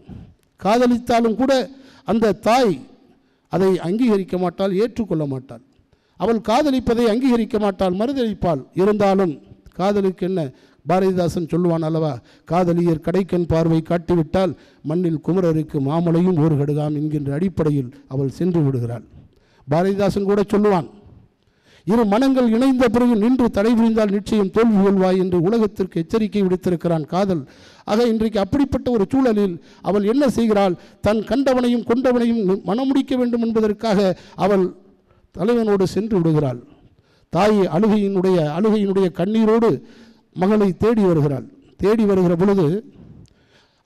காதலித்தாலும் கூட அந்த தாய் அதை அங்கீகரிக்க மாட்டாள், ஏற்றுக்கொள்ள மாட்டாள். அவள் காதலிப்பதை அங்கீகரிக்க மாட்டாள், மறுதளிப்பாள். இருந்தாலும் காதலுக்கு என்ன, பாரதிதாசன் சொல்லுவான் அல்லவா, காதலியர் கடைக்கண் பார்வை காட்டிவிட்டால் மண்ணில் குமரருக்கு மாமலையும் ஒரு கடுகாம் என்கின்ற அடிப்படையில் அவள் சென்று விடுகிறாள். பாரதிதாசன் கூட சொல்லுவான், இரு மனங்கள் இணைந்த பிறகு நின்று தடை புரிந்தால் நிச்சயம் தோல்வி கொள்வாய் என்று உலகத்திற்கு எச்சரிக்கை விடுத்திருக்கிறான் காதல். ஆக இன்றைக்கு அப்படிப்பட்ட ஒரு சூழலில் அவள் என்ன செய்கிறாள், தன் கண்டவனையும் கொண்டவனையும் மனமுடிக்க வேண்டும் என்பதற்காக அவள் தலைவனோடு சென்று விடுகிறாள். தாய் அழுகையினுடைய கண்ணீரோடு மகளை தேடி வருகிறாள். தேடி வருகிற பொழுது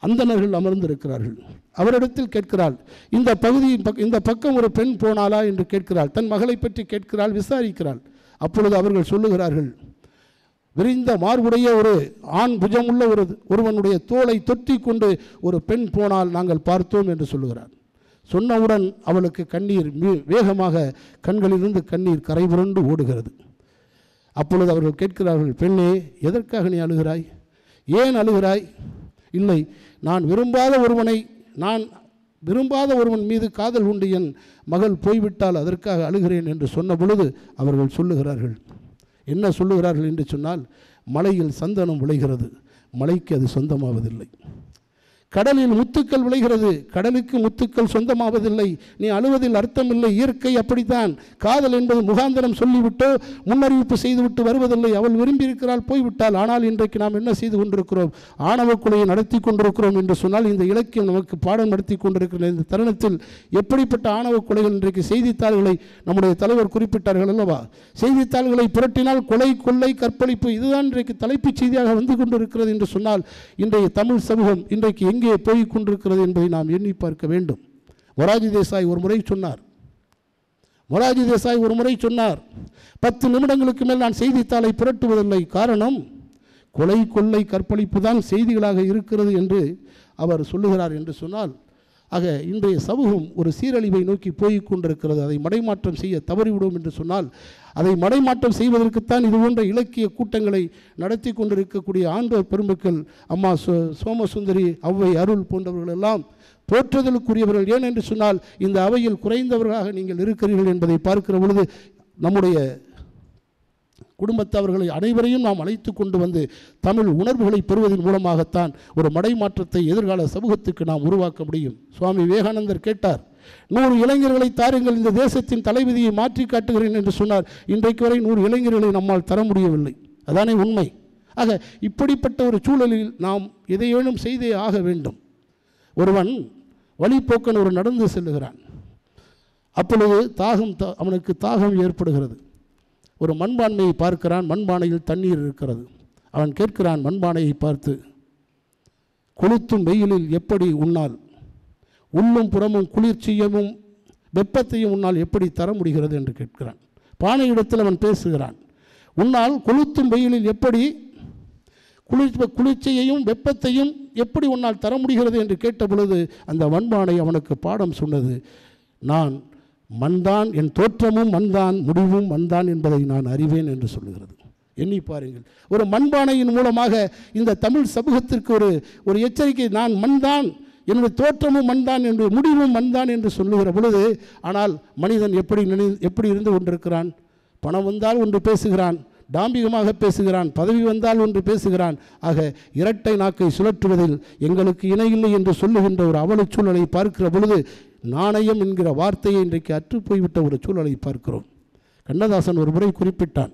அந்தணர்கள் அமர்ந்திருக்கிறார்கள். அவரிடத்தில் கேட்கிறாள், இந்த பகுதியின் இந்த பக்கம் ஒரு பெண் போனாளா என்று கேட்கிறாள். தன் மகளை பற்றி கேட்கிறாள், விசாரிக்கிறாள். அப்பொழுது அவர்கள் சொல்லுகிறார்கள், விரிந்த மார்புடைய ஒரு ஆண் புஜமுள்ள ஒருவனுடைய தோளை தொற்றி கொண்டு ஒரு பெண் போனால் நாங்கள் பார்த்தோம் என்று சொல்லுகிறார். சொன்னவுடன் அவளுக்கு கண்ணீர் வேகமாக கண்களிலிருந்து கண்ணீர் கரை புரண்டு ஓடுகிறது. அப்பொழுது அவர்கள் கேட்கிறார்கள், பெண்ணே எதற்காக நீ அழுகிறாய், ஏன் அழுகிறாய்? இல்லை, நான் விரும்பாத ஒருவன் மீது காதல் உண்டு, என் மகள் போய்விட்டால் அதற்காக அழுகிறேன் என்று சொன்ன பொழுது அவர்கள் சொல்லுகிறார்கள், என்ன சொல்லுகிறார்கள் என்று சொன்னால், மலையில் சந்தனம் விளைகிறது, மலைக்கு அது சொந்தமாவதில்லை. கடலில் முத்துக்கள் விளைகிறது, கடலுக்கு முத்துக்கள் சொந்தமாவதில்லை. நீ அழுவதில் அர்த்தமில்லை, இயற்கை அப்படித்தான். காதல் என்பது முகாந்தரம் சொல்லிவிட்டோ முன்னறிவிப்பு செய்துவிட்டு வருவதில்லை. அவள் விரும்பியிருக்கிறாள், போய்விட்டாள். ஆனால் இன்றைக்கு நாம் என்ன செய்து கொண்டிருக்கிறோம்? ஆணவ கொலையை நடத்தி கொண்டிருக்கிறோம் என்று சொன்னால் இந்த இலக்கியம் நமக்கு பாடம் நடத்தி கொண்டிருக்கிற இந்த தருணத்தில் எப்படிப்பட்ட ஆணவ கொலைகள் இன்றைக்கு செய்தித்தாள்களை நம்முடைய தலைவர் குறிப்பிட்டார்கள் அல்லவா? செய்தித்தாள்களை புரட்டினால் கொலை, கொள்ளை, கற்பழிப்பு, இதுதான் இன்றைக்கு தலைப்புச் செய்தியாக வந்து கொண்டிருக்கிறது என்று சொன்னால் இன்றைய தமிழ் சமூகம் இன்றைக்கு எங்கே போய் கொண்டிருக்கிறது என்பதை நாம் எண்ணி பார்க்க வேண்டும். மொரார்ஜி தேசாய் ஒரு முறை சொன்னார், 10 நிமிடங்களுக்கு மேல் நான் செய்தித்தாளை புரட்டுவதில்லை. காரணம், கொலை, கொள்ளை, கற்பழிப்பு தான் செய்திகளாக இருக்கிறது என்று அவர் சொல்லுகிறார் என்று சொன்னால், ஆக இன்றைய சமூகம் ஒரு சீரழிவை நோக்கி போய் கொண்டிருக்கிறது. அதை மடைமாற்றம் செய்ய தவறிவிடும் என்று சொன்னால், அதை மடைமாற்றம் செய்வதற்குத்தான் இது போன்ற இலக்கிய கூட்டங்களை நடத்தி கொண்டிருக்கக்கூடிய ஆண்டோர் பெருமக்கள், அம்மா சோமசுந்தரி, ஔவை அருள் போன்றவர்கள் எல்லாம் போற்றுதலுக்குரியவர்கள். ஏன் என்று சொன்னால் இந்த அவையில் குறைந்தவர்களாக நீங்கள் இருக்கிறீர்கள் என்பதை பார்க்கிற பொழுது நம்முடைய குடும்பத்தவர்களை அனைவரையும் நாம் அழைத்து கொண்டு வந்து தமிழ் உணர்வுகளை பெறுவதன் மூலமாகத்தான் ஒரு மடைமாற்றத்தை எதிர்கால சமூகத்துக்கு நாம் உருவாக்க முடியும். சுவாமி விவேகானந்தர் கேட்டார், 100 இளைஞர்களை தாருங்கள், இந்த தேசத்தின் தலைவிதியை மாற்றி காட்டுகிறேன் என்று சொன்னார். இன்றைக்கு வரை 100 இளைஞர்களை நம்மால் தர முடியவில்லை. அதானே உண்மை. ஆக இப்படிப்பட்ட ஒரு சூழலில் நாம் எதையேனும் செய்தே ஆக வேண்டும். ஒருவன் வழிப்போக்கன் ஒரு நடந்து செல்லுகிறான். அப்பொழுது அவனுக்கு தாகம் ஏற்படுகிறது. ஒரு மண்பானையை பார்க்கிறான், மண்பானையில் தண்ணீர் இருக்கிறது. அவன் கேட்கிறான் மண்பானையை பார்த்து, கொளுத்தும் வெயிலில் எப்படி உன்னால் உள்ளும் புறமும் குளிர்ச்சியமும் வெப்பத்தையும் உன்னால் எப்படி தர முடிகிறது என்று கேட்கிறான். பானையிடத்தில் அவன் பேசுகிறான், உன்னால் கொளுத்தும் வெயிலில் எப்படி குளிர்ச்சியையும் வெப்பத்தையும் எப்படி உன்னால் தர முடிகிறது என்று கேட்ட பொழுது அந்த மண்பானை அவனுக்கு பாடம் சொன்னது. நான் மண்தான், என் தோற்றமும் மண்தான், முடிவும் மண்தான் என்பதை நான் அறிவேன் என்று சொல்லுகிறது. எண்ணி பாருங்கள், ஒரு மண்பானையின் மூலமாக இந்த தமிழ் சமூகத்திற்கு ஒரு எச்சரிக்கை. நான் மண்தான், என்னுடைய தோற்றமும் மண்தான் என்று, முடிவும் மண்தான் என்று சொல்லுகிற பொழுது, ஆனால் மனிதன் எப்படி இருந்து கொண்டிருக்கிறான்? பணம் வந்தால் ஒன்று பேசுகிறான், டாம்பிகமாக பேசுகிறான், பதவி வந்தால் ஒன்று பேசுகிறான். ஆக இரட்டை நாக்கை சுழற்றுவதில் எங்களுக்கு இணையில்லை என்று சொல்லுகின்ற ஒரு அவல சூழலை பார்க்கிற பொழுது நாணயம் என்கிற வார்த்தையை இன்றைக்கு அற்றுப்போய்விட்ட ஒரு சூழலை பார்க்கிறோம். கண்ணதாசன் ஒரு முறை குறிப்பிட்டான்,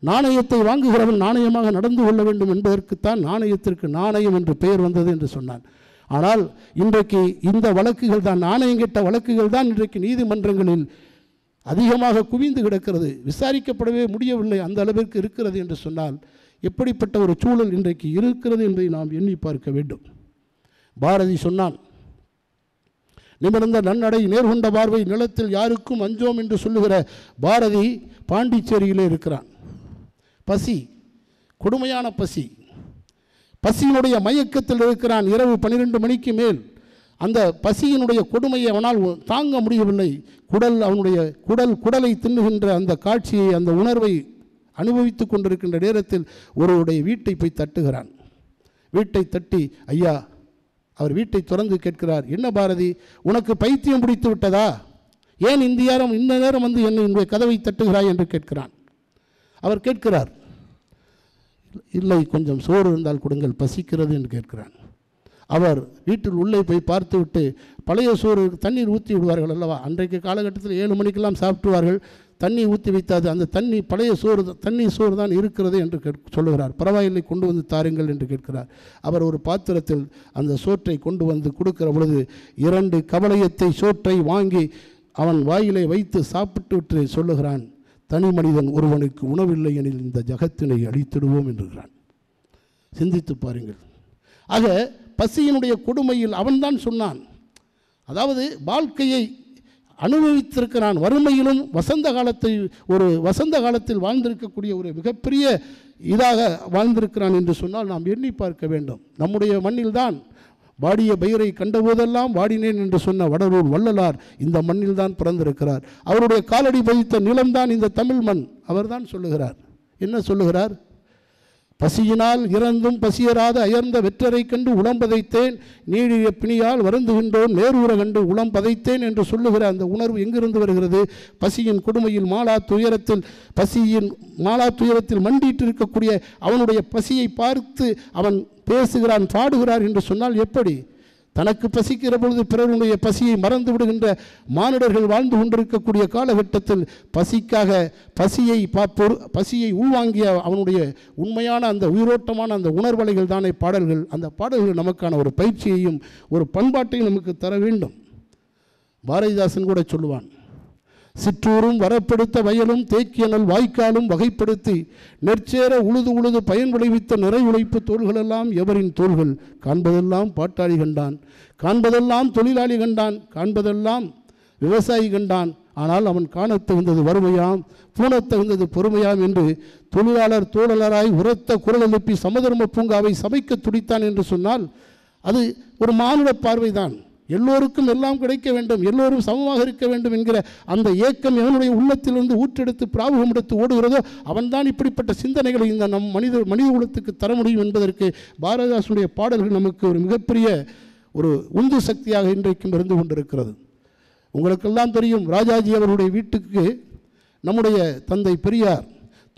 நாணயத்தை வாங்குகிறவன் நாணயமாக நடந்து கொள்ள வேண்டும் என்பதற்குத்தான் நாணயத்திற்கு நாணயம் என்று பெயர் வந்தது என்று சொன்னான். ஆனால் இன்றைக்கு இந்த வழக்குகள் தான், நாணயம் கெட்ட வழக்குகள் தான் இன்றைக்கு நீதிமன்றங்களில் அதிகமாக குவிந்து கிடக்கிறது. விசாரிக்கப்படவே முடியவில்லை, அந்த அளவிற்கு இருக்கிறது என்று சொன்னால் எப்படிப்பட்ட ஒரு சூழல் இன்றைக்கு இருக்கிறது என்பதை நாம் எண்ணி பார்க்க வேண்டும். பாரதி சொன்னான், நிமிர்ந்த நன்னடை நேர்கொண்ட பார்வை நிலத்தில் யாருக்கும் அஞ்சோம் என்று சொல்லுகிற பாரதி பாண்டிச்சேரியிலே இருக்கிறான். பசி, கொடுமையான பசி, பசியினுடைய மயக்கத்தில் இருக்கிறான். இரவு 12 மணிக்கு மேல் அந்த பசியினுடைய கொடுமையை அவனால் தாங்க முடியவில்லை. அவனுடைய குடலை தின்னுகின்ற அந்த காட்சியை, அந்த உணர்வை அனுபவித்து கொண்டிருக்கின்ற நேரத்தில் ஒருவருடைய வீட்டை போய் தட்டுகிறான். வீட்டை தட்டி, ஐயா, அவர் வீட்டை திறந்து கேட்கிறார், என்ன பாரதி, உனக்கு பைத்தியம் பிடித்து விட்டதா? ஏன் இந்த நேரம் வந்து என்னுடைய கதவை தட்டுகிறாய் என்று கேட்கிறான். அவர் கேட்கிறார், இல்லை, கொஞ்சம் சோறு இருந்தால் கொடுங்கள், பசிக்கிறது என்று கேட்கிறான். அவர் வீட்டில் உள்ளே போய் பார்த்துவிட்டு, பழைய சோறு தண்ணீர் ஊற்றி விடுவார்கள் அல்லவா, அன்றைக்கு காலகட்டத்தில் 7 மணிக்கெல்லாம் சாப்பிட்டுவார்கள். தண்ணி ஊற்றி வைத்தாது, அந்த பழைய தண்ணீர் சோறு தான் இருக்கிறது என்று சொல்லுகிறார். பரவாயில்லை, கொண்டு வந்து தாருங்கள் என்று கேட்கிறார். அவர் ஒரு பாத்திரத்தில் அந்த சோற்றை கொண்டு வந்து கொடுக்கிற பொழுது 2 கவலையத்தை சோற்றை வாங்கி அவன் வாயிலை வைத்து சாப்பிட்டு விட்டு சொல்லுகிறான், தனி மனிதன் ஒருவனுக்கு உணவில்லை எனில் இந்த ஜகத்தினை அழித்திடுவோம் என்கிறான். சிந்தித்து பாருங்கள். ஆக பசியினுடைய கொடுமையில் அவன்தான் சொன்னான். அதாவது வாழ்க்கையை அனுபவித்திருக்கிறான். வறுமையிலும் வசந்த காலத்தில் வாழ்ந்திருக்கக்கூடிய ஒரு மிகப்பெரிய இதாக வாழ்ந்திருக்கிறான் என்று சொன்னால் நாம் எண்ணி பார்க்க வேண்டும். நம்முடைய மண்ணில்தான் வாடிய பயிரை கண்டபோதெல்லாம் வாடினேன் என்று சொன்ன வடலூர் வள்ளலார் இந்த மண்ணில் தான் பிறந்திருக்கிறார். அவருடைய காலடி பதித்த நிலம்தான் இந்த தமிழ் மண். அவர்தான் சொல்லுகிறார். என்ன சொல்லுகிறார்? பசியினால் இறந்தும் பசியராத அயர்ந்த வெற்றரை கண்டு உளம் பதைத்தேன், நீடிய பிணியால் வருந்துகின்றோன் நேரூர கண்டு உளம் பதைத்தேன் என்று சொல்லுகிற அந்த உணர்வு எங்கிருந்து வருகிறது? பசியின் கொடுமையில் மாலா துயரத்தில் மண்டிட்டு இருக்கக்கூடிய அவனுடைய பசியை பார்த்து அவன் பேசுகிறான், பாடுகிறார் என்று சொன்னால் எப்படி? தனக்கு பசிக்கிற பொழுது பிறருடைய பசியை மறந்து விடுகின்ற மானிடர்கள் வாழ்ந்து கொண்டிருக்கக்கூடிய காலகட்டத்தில் பசியை உள்வாங்கிய அவனுடைய உண்மையான அந்த உயிரோட்டமான அந்த உணர்வலைகள் தானே பாடல்கள். அந்த பாடல்கள் நமக்கான ஒரு பயிற்சியையும் ஒரு பண்பாட்டையும் நமக்கு தர வேண்டும். பாரதிதாசன் கூட சொல்லுவான், சிற்றூரும் வரப்படுத்த வயலும் தேக்கியனல் வாய்க்காலும் வகைப்படுத்தி நெற்சேர உழுது உழுது பயன் விளைவித்த நிறை உழைப்பு தோள்களெல்லாம் எவரின் தோள்கள், காண்பதெல்லாம் பாட்டாளி கண்டான், காண்பதெல்லாம் தொழிலாளி கண்டான், காண்பதெல்லாம் விவசாயி கண்டான், ஆனால் அவன் காணத் தகுந்தது வறுமையாம், பூணத் தகுந்தது பொறுமையாம் என்று தொழிலாளர் தோழராய் உரத்த குரல் எழுப்பி சமதர்ம பூங்காவை சமைக்க துடித்தான் என்று சொன்னால் அது ஒரு மானுட பார்வைதான். எல்லோருக்கும் எல்லாம் கிடைக்க வேண்டும், எல்லோரும் சமமாக இருக்க வேண்டும் என்கிற அந்த ஏக்கம் எவனுடைய உள்ளத்திலிருந்து ஊற்றெடுத்து பிராபகம் எடுத்து ஓடுகிறதோ அவன்தான் இப்படிப்பட்ட சிந்தனைகளை இந்த மனித குலத்துக்கு தர முடியும் என்பதற்கு பாரதிதாசனுடைய பாடல்கள் நமக்கு ஒரு மிகப்பெரிய ஒரு உந்து சக்தியாக இன்றைக்கும் இருந்து கொண்டிருக்கிறது. உங்களுக்கெல்லாம் தெரியும், ராஜாஜி அவருடைய வீட்டுக்கு நம்முடைய தந்தை பெரியார்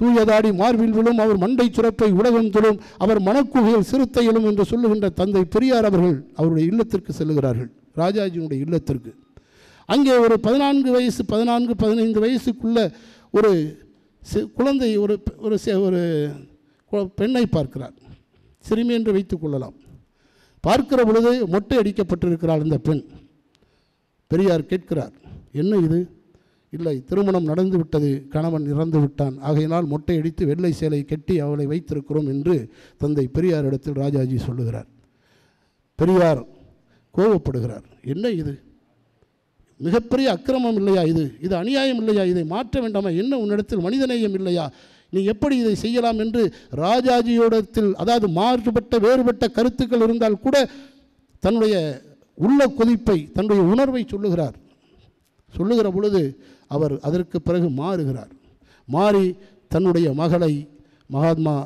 தூயதாடி மார்பில் விழும், அவர் மண்டை சுரப்பை உலகம் தொழும், அவர் மனக்குகையில் சிறுத்தை எழும் என்று சொல்லுகின்ற தந்தை பெரியார் அவர்கள் அவருடைய இல்லத்திற்கு செல்லுகிறார்கள், ராஜாஜியினுடைய இல்லத்திற்கு. அங்கே ஒரு 14 வயசு 15 வயசுக்குள்ள ஒரு குழந்தை ஒரு பெண்ணை பார்க்கிறார். சிறுமி என்று வைத்துக் கொள்ளலாம். பார்க்கிற பொழுது மொட்டை அடிக்கப்பட்டிருக்கிறாள் இந்த பெண். பெரியார் கேட்கிறார், என்ன இது? இல்லை, திருமணம் நடந்து விட்டது, கணவன் இறந்து விட்டான், ஆகையினால் மொட்டை அடித்து வெள்ளை சேலை கட்டி அவளை வைத்திருக்கிறோம் என்று தந்தை பெரியார் இடத்தில் ராஜாஜி சொல்லுகிறார். பெரியார் கோபப்படுகிறார். என்ன இது? மிகப்பெரிய அக்கிரமம் இல்லையா இது? இது அநியாயம் இல்லையா? இதை மாற்ற வேண்டாமா? என்ன உன்னிடத்தில் மனிதநேயம் இல்லையா? நீ எப்படி இதை செய்யலாம் என்று ராஜாஜியோடத்தில், அதாவது மாறுபட்ட வேறுபட்ட கருத்துக்கள் இருந்தால் கூட தன்னுடைய உள்ள கொதிப்பை, தன்னுடைய உணர்வை சொல்லுகிற பொழுது அவர் அதற்கு பிறகு மாறுகிறார். மாறி தன்னுடைய மகளை மகாத்மா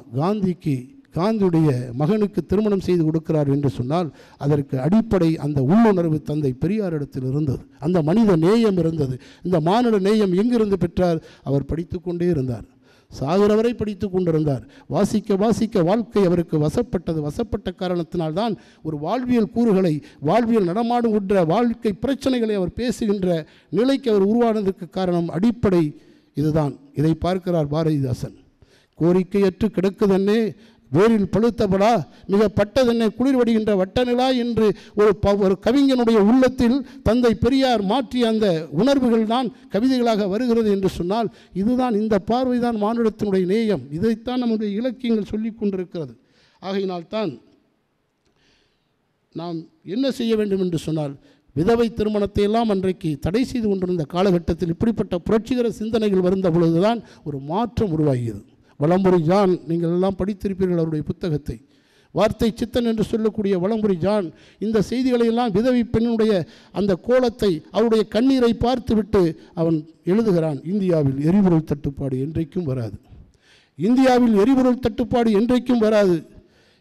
காந்தியுடைய மகனுக்கு திருமணம் செய்து கொடுக்கிறார் என்று சொன்னால் அதற்கு அடிப்படை அந்த உள்ளுணர்வு தந்தை பெரியாரிடத்தில் இருந்தது, அந்த மனித நேயம் இருந்தது. இந்த மானுட நேயம் எங்கிருந்து பெற்றார்? அவர் படித்து கொண்டே இருந்தார், சாகிறவரை படித்து கொண்டிருந்தார். வாசிக்க வாழ்க்கை அவருக்கு வசப்பட்ட காரணத்தினால்தான் ஒரு வாழ்வியல் கூறுகளை, வாழ்வியல் நடமாடுகின்ற வாழ்க்கை பிரச்சனைகளை அவர் பேசுகின்ற நிலைக்கு அவர் உருவானதற்கு காரணம் அடிப்படை இதுதான். இதை பார்க்கிறார் பாரதிதாசன். கோரிக்கையற்று கிடக்குதென்னே வேரில் பழுத்தபடா, மிக பட்டதென்னை குளிர் வடிகின்ற வட்டநிலா என்று ஒரு கவிஞனுடைய உள்ளத்தில் தந்தை பெரியார் மாற்றிய அந்த உணர்வுகள் தான் கவிதைகளாக வருகிறது என்று சொன்னால் இதுதான், இந்த பார்வைதான் மானுடத்தினுடைய நேயம். இதைத்தான் நம்முடைய இலக்கியங்கள் சொல்லி கொண்டிருக்கிறது. ஆகையினால்தான் நாம் என்ன செய்ய வேண்டும் என்று சொன்னால், விதவை திருமணத்தை எல்லாம் அன்றைக்கு தடை செய்து கொண்டிருந்த காலகட்டத்தில் இப்படிப்பட்ட புரட்சிகர சிந்தனைகள் வருந்த பொழுதுதான் ஒரு மாற்றம் உருவாகியது. வலம்புரி ஜான், நீங்கள் எல்லாம் படித்திருப்பீர்கள் அவருடைய புத்தகத்தை. வார்த்தை சித்தன் என்று சொல்லக்கூடிய வலம்புரி ஜான் இந்த செய்திகளை எல்லாம் விதவை பெண்ணுடைய அந்த கோலத்தை, அவருடைய கண்ணீரை பார்த்துவிட்டு அவன் எழுதுகிறான், இந்தியாவில் எரிபொருள் தட்டுப்பாடு என்றைக்கும் வராது, இந்தியாவில் எரிபொருள் தட்டுப்பாடு என்றைக்கும் வராது.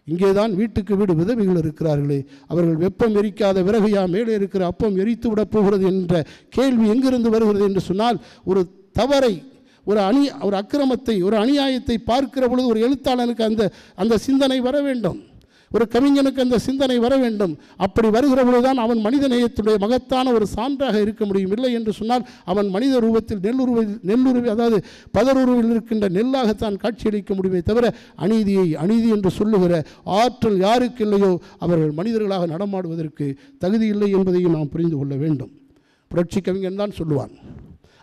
இங்கேதான் வீட்டுக்கு வீடு விதவைகள் இருக்கிறார்களே, அவர்கள் வெப்பம் எரிக்காத விறகையா மேலே இருக்கிற அப்பம் எரித்து விடப் போகிறது என்ற கேள்வி எங்கிருந்து வருகிறது என்று சொன்னால், ஒரு தவறை, ஒரு அக்கிரமத்தை, ஒரு அநியாயத்தை பார்க்கிற பொழுது ஒரு எழுத்தாளனுக்கு அந்த சிந்தனை வர வேண்டும், ஒரு கவிஞனுக்கு அந்த சிந்தனை வர வேண்டும். அப்படி வருகிற பொழுதுதான் அவன் மனித நேயத்துடைய மகத்தான ஒரு சான்றாக இருக்க முடியும். இல்லை என்று சொன்னால் அவன் மனித ரூபத்தில் நெல்லுருவி, அதாவது பதருருவில் இருக்கின்ற நெல்லாகத்தான் காட்சியளிக்க முடியுமே தவிர அநீதி என்று சொல்லுகிற ஆற்றல் யாருக்கு இல்லையோ அவர்கள் மனிதர்களாக நடமாடுவதற்கு தகுதி இல்லை என்பதையும் நாம் புரிந்து கொள்ள வேண்டும். புரட்சி கவிஞன் தான் சொல்லுவான்,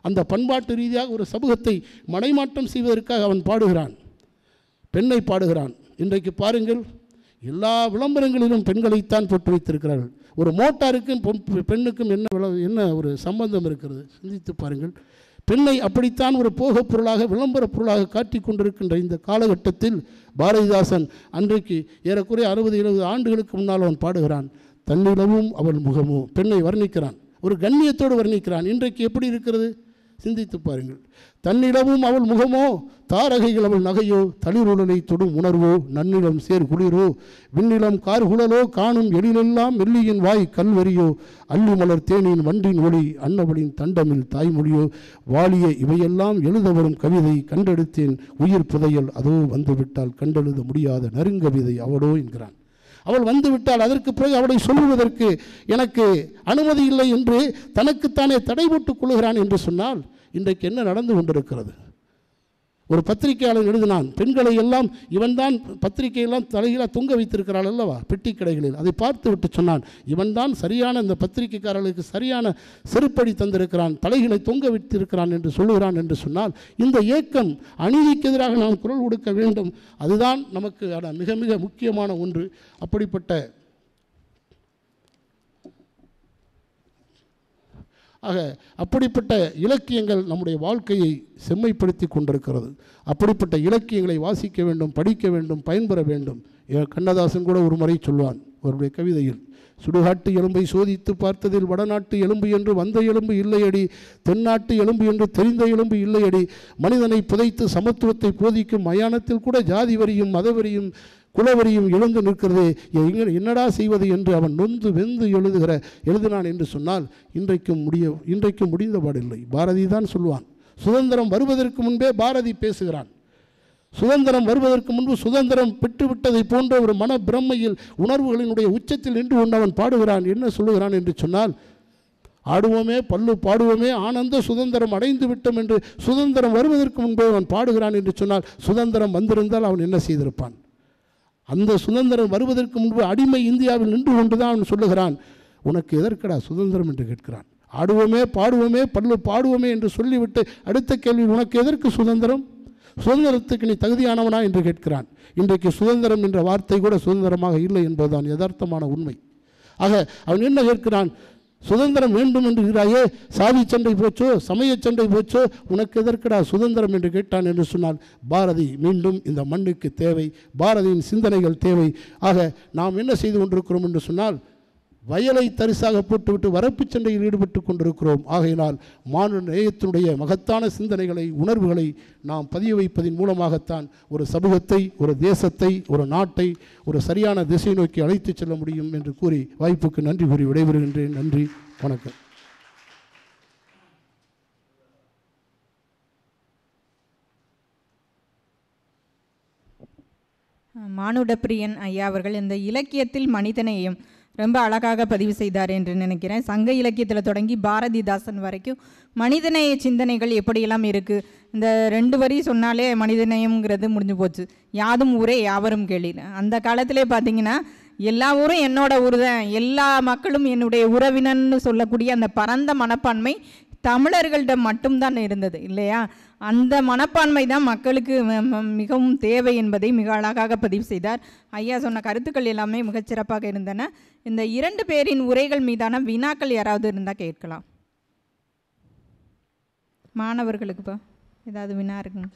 அந்த பண்பாட்டு ரீதியாக ஒரு சமூகத்தை மடைமாற்றம் செய்வதற்காக அவன் பாடுகிறான், பெண்ணை பாடுகிறான். இன்றைக்கு பாருங்கள், எல்லா விளம்பரங்களிலும் பெண்களைத்தான் போட்டு வைத்திருக்கிறார்கள். ஒரு மோட்டாருக்கும் பெண்ணுக்கும் என்ன ஒரு சம்பந்தம் இருக்கிறது? சிந்தித்து பாருங்கள். பெண்ணை அப்படித்தான் ஒரு போகப் பொருளாக, விளம்பர பொருளாக காட்டிக் கொண்டிருக்கின்ற இந்த காலகட்டத்தில் பாரதிதாசன் அன்றைக்கு ஏறக்குறைய 60-70 ஆண்டுகளுக்கு முன்னால் அவன் பாடுகிறான், தன்னிலவும் அவள் முகமோ, பெண்ணை வர்ணிக்கிறான், ஒரு கண்ணியத்தோடு வர்ணிக்கிறான். இன்றைக்கு எப்படி இருக்கிறது? சிந்தித்து பாருங்கள். தன்னிலவும் அவள் முகமோ, தாரகைகள் அவள் நகையோ, தளிருளலை தொடும் உணர்வோ, நன்னிலம் சேர் குளிரோ, விண்ணிலம் கார்குழலோ, காணும் எழிலெல்லாம் மெல்லியின் வாய் கல்வெறியோ, அள்ளி மலர் தேனின் வண்டின் ஒளி, அன்னவளின் தண்டமில் தாய்மொழியோ, வாலிய இவையெல்லாம் எழுத வரும் கவிதை, கண்டெடுத்தேன் உயிர் புதையல் அதோ வந்துவிட்டால் கண்டெழுத முடியாத நறுங்கவிதை அவளோ என்கிறான். அவள் வந்துவிட்டால் அதற்கு பிறகு அவளை சொல்லுவதற்கு எனக்கு அனுமதி இல்லை என்று தனக்குத்தானே தடை போட்டுக் கொள்கிறான் என்று சொன்னால் இன்றைக்கு என்ன நடந்து கொண்டிருக்கிறது? ஒரு பத்திரிகையாளர் எழுதினான், பெண்களை எல்லாம் இவன்தான் பத்திரிகையெல்லாம் தலைகீழாக தொங்க வைத்திருக்கிறாள் அல்லவா பெட்டி கடைகளில். அதை பார்த்து விட்டு சொன்னான், இவன்தான் சரியான இந்த பத்திரிகைக்காரர்களுக்கு சரியான செருப்படி தந்திருக்கிறான், தலைகளை தொங்க வைத்திருக்கிறான் என்று சொல்லுகிறான் என்று சொன்னால் இந்த இயக்கம் அநீதிக்கு எதிராக நாம் குரல் கொடுக்க வேண்டும். அதுதான் நமக்கு மிக மிக முக்கியமான ஒன்று. அப்படிப்பட்ட இலக்கியங்கள் நம்முடைய வாழ்க்கையை செம்மைப்படுத்தி கொண்டிருக்கிறது. அப்படிப்பட்ட இலக்கியங்களை வாசிக்க வேண்டும், படிக்க வேண்டும், பயன்பெற வேண்டும். கண்ணதாசன் கூட ஒரு முறை சொல்வான் அவருடைய கவிதையில், சுடுகாட்டு எலும்பை சோதித்து பார்த்ததில் வடநாட்டு எலும்பு என்று வந்த எலும்பு இல்லையடி, தென்னாட்டு எலும்பு என்று தெரிந்த எலும்பு இல்லையடி, மனிதனை புதைத்து சமத்துவத்தை போதிக்கும் மயானத்தில் கூட ஜாதி வரியும் மதவரியும் குலவரியும் எழுந்து நிற்கிறது, என்னடா செய்வது என்று அவன் நொந்து வெந்து எழுதினான் என்று சொன்னால் இன்றைக்கும் முடிந்தபாடில்லை. பாரதி தான் சொல்வான், சுதந்திரம் வருவதற்கு முன்பே பாரதி பேசுகிறான். சுதந்திரம் வருவதற்கு முன்பு சுதந்திரம் பெற்றுவிட்டதை போன்ற ஒரு மன பிரம்மையில் உணர்வுகளினுடைய உச்சத்தில் நின்று கொண்டு அவன் பாடுகிறான். என்ன சொல்லுகிறான் என்று சொன்னால், ஆடுவோமே பல்லு பாடுவோமே ஆனந்த சுதந்திரம் அடைந்து விட்டோம் என்று சுதந்திரம் வருவதற்கு முன்பே அவன் பாடுகிறான் என்று சொன்னால், சுதந்திரம் வந்திருந்தால் அவன் என்ன செய்திருப்பான்? அந்த சுதந்திரம் வருவதற்கு முன்பு அடிமை இந்தியாவில் நின்று கொண்டு தான் அவன் சொல்லுகிறான், உனக்கு எதற்கடா சுதந்திரம் என்று கேட்கிறான். ஆடுவோமே பாடுவோமே பல்லு பாடுவோமே என்று சொல்லிவிட்டு அடுத்த கேள்வி, உனக்கு எதற்கு சுதந்திரம்? சுதந்திரத்துக்கு நீ தகுதியானவனா என்று கேட்கிறான். இன்றைக்கு சுதந்திரம் என்ற வார்த்தை கூட சுதந்திரமாக இல்லை என்பதுதான் யதார்த்தமான உண்மை. ஆக அவன் என்ன கேட்கிறான், சுதந்திரம் வேண்டும் என்று இருக்கிறாயே, சாதி சண்டை போச்சோ சமய சண்டை போச்சோ, உனக்கு எதற்கடா சுதந்திரம் என்று கேட்டான் என்று சொன்னால், பாரதி மீண்டும் இந்த மண்ணுக்கு தேவை, பாரதியின் சிந்தனைகள் தேவை. ஆக நாம் என்ன செய்து கொண்டிருக்கிறோம் என்று சொன்னால், வயலை தரிசாக போட்டுவிட்டு வரப்பு சண்டையில் ஈடுபட்டு கொண்டிருக்கிறோம். ஆகையினால் மானுட நேயத்தினுடைய மகத்தான சிந்தனைகளை உணர்வுகளை நாம் பதிய வைப்பதன் மூலமாகத்தான் ஒரு சமூகத்தை, ஒரு தேசத்தை, ஒரு நாட்டை ஒரு சரியான திசை நோக்கி அழைத்து செல்ல முடியும் என்று கூறி வாய்ப்புக்கு நன்றி கூறி விடைபெறுகின்றேன். நன்றி, வணக்கம். மானுட பிரியன் ஐயா அவர்கள் இந்த இலக்கியத்தில் மனிதநேயம் ரொம்ப அழகாக பதிவு செய்தார் என்று நினைக்கிறேன். சங்க இலக்கியத்தில் தொடங்கி பாரதிதாசன் வரைக்கும் மனிதநேய சிந்தனைகள் எப்படியெல்லாம் இருக்குது. இந்த 2 வரி சொன்னாலே மனிதநேயம்ங்கிறது முடிஞ்சு போச்சு. யாதும் ஊரே யாவரும் கேளீர். அந்த காலத்திலே பார்த்தீங்கன்னா எல்லா ஊரும் என்னோட ஊர் தான், எல்லா மக்களும் என்னுடைய உறவினன்னு சொல்லக்கூடிய அந்த பரந்த மனப்பான்மை தமிழர்கள்ட்ட மட்டும்தான் இருந்தது இல்லையா? அந்த மனப்பான்மை தான் மக்களுக்கு மிகவும் தேவை என்பதை மிக அழகாக பதிவு செய்தார். ஐயா சொன்ன கருத்துக்கள் எல்லாமே மிகச்சிறப்பாக இருந்தன. இந்த 2 பேரின் உரைகள் மீதான வினாக்கள் யாராவது இருந்தால் கேட்கலாம். மாணவர்களுக்குப்பா ஏதாவது வினா இருக்குங்க?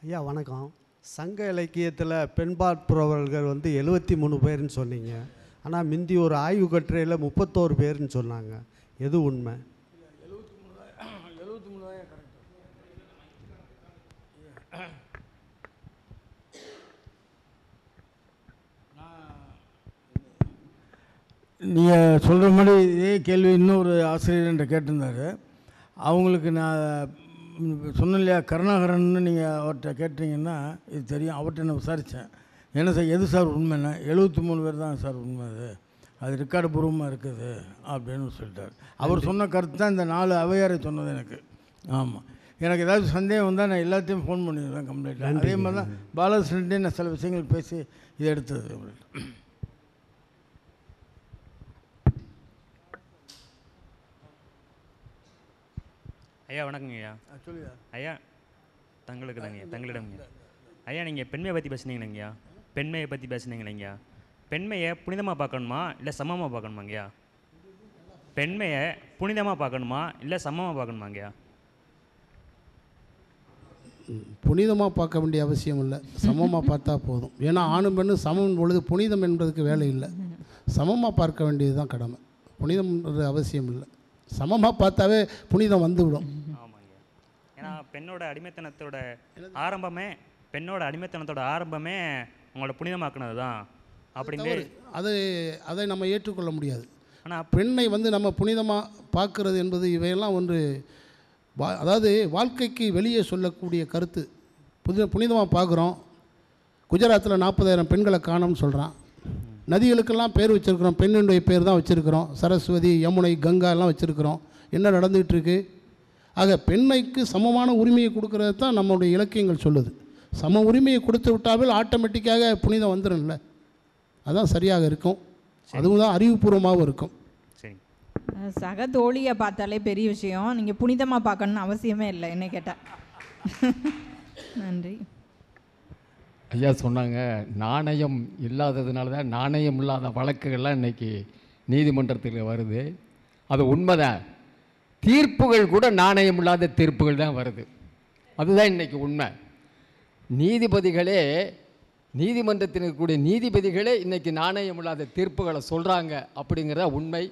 ஐயா வணக்கம். சங்க இலக்கியத்தில் பெண்பாற்புறவர்கள் 73 பேர்னு சொன்னீங்க. ஆனால் முந்தி ஒரு ஆய்வு கட்டுரையில் 31 பேர்னு சொன்னாங்க. எது உண்மை? 73 நீங்கள் சொல்கிற மாதிரி இதே கேள்வி இன்னொரு ஆசிரியர் என்ற கேட்டிருந்தார். அவங்களுக்கு நான் சொன்னேன் இல்லையா, கருணாகரன், நீங்கள் அவர்கிட்ட கேட்டிங்கன்னா இது தெரியும். அவர்கிட்ட நான் விசாரித்தேன், என்ன சார் எது சார் உண்மைன்னா, 73 பேர் தான் சார் உண்மை, அது ரெக்கார்டு பூர்வமாக இருக்குது அப்படின்னு சொல்லிட்டார். அவர் சொன்ன கருத்து தான் இந்த 4 அவையாரை சொன்னது எனக்கு. ஆமாம், எனக்கு ஏதாவது சந்தேகம் வந்தால் நான் எல்லாத்தையும் ஃபோன் பண்ணிடுவேன் கம்ப்ளைண்ட். அதே மாதிரி தான் பாலகிருஷ்ணன்ட்டே நான் சில விஷயங்கள் பேசி இதை எடுத்தது. ஐயா வணக்கங்க ஐயா. சொல்லுங்க ஐயா. தங்களுக்கு தாங்க தங்களிடம் ஐயா. நீங்கள் பெண்மையை பற்றி பேசுனீங்களைங்கய்யா, பெண்மையை பற்றி பேசுனீங்களைங்கய்யா. பெண்மையை புனிதமாக பார்க்கணுமா இல்லை சமமாக பார்க்கணுமாங்கய்யா? பெண்மையை புனிதமாக பார்க்கணுமா இல்லை சமமாக பார்க்கணுமாங்கய்யா? புனிதமாக பார்க்க வேண்டிய அவசியம் இல்லை, சமமாக பார்த்தா போதும். ஏன்னா ஆணும் பெண்ணும் சமம் பொழுது புனிதம் என்பதுக்கு வேலை இல்லை. சமமாக பார்க்க வேண்டியது தான் கடமை, புனிதம்ன்றது அவசியம் இல்லை. சமமாக பார்த்தாவே புனிதம் வந்துவிடும். ஆமாங்க. ஏன்னா பெண்ணோட அடிமைத்தனத்தோட ஆரம்பமே உங்களோட புனிதமாக்குனது தான் அப்படின்னு அதை நம்ம ஏற்றுக்கொள்ள முடியாது. ஆனால் பெண்ணை நம்ம புனிதமாக பார்க்கறது என்பது இவையெல்லாம் ஒன்று, அதாவது வாழ்க்கைக்கு வெளியே சொல்லக்கூடிய கருத்து. புனிதமாக பார்க்குறோம், குஜராத்தில் 40,000 பெண்களை காணோம்னு சொல்கிறான். நதிகளுக்கெல்லாம் பேர் வச்சுருக்கிறோம், பெண்ணுடைய பேர் தான் வச்சுருக்கிறோம். சரஸ்வதி, யமுனை, கங்கா எல்லாம் வச்சுருக்கிறோம். என்ன நடந்துகிட்டு இருக்கு? ஆக பெண்மைக்கு சமமான உரிமையை கொடுக்கறது தான் நம்மளுடைய இலக்கியங்கள் சொல்லுது. சம உரிமையை கொடுத்து விட்டாமல் ஆட்டோமேட்டிக்காக புனிதம் வந்துடும்ல, அதுதான் சரியாக இருக்கும். அதுவும் தான் அறிவுபூர்வமாகவும் இருக்கும். சரி, சக தோழியை பார்த்தாலே பெரிய விஷயம். நீங்கள் புனிதமாக பார்க்கணுன்னு அவசியமே இல்லை என்ன கேட்டால். நன்றி. ஐயா சொன்னாங்க, நாணயம் இல்லாததுனால தான் நாணயம் இல்லாத வழக்குகள்லாம் இன்றைக்கி நீதிமன்றத்தில் வருது. அது உண்மைதான். தீர்ப்புகள் கூட நாணயம் இல்லாத தீர்ப்புகள் தான் வருது. அதுதான் இன்றைக்கி உண்மை. நீதிபதிகளே, நீதிமன்றத்தில் இருக்கக்கூடிய நீதிபதிகளே இன்றைக்கி நாணயம் இல்லாத தீர்ப்புகளை சொல்கிறாங்க அப்படிங்கிறத உண்மை.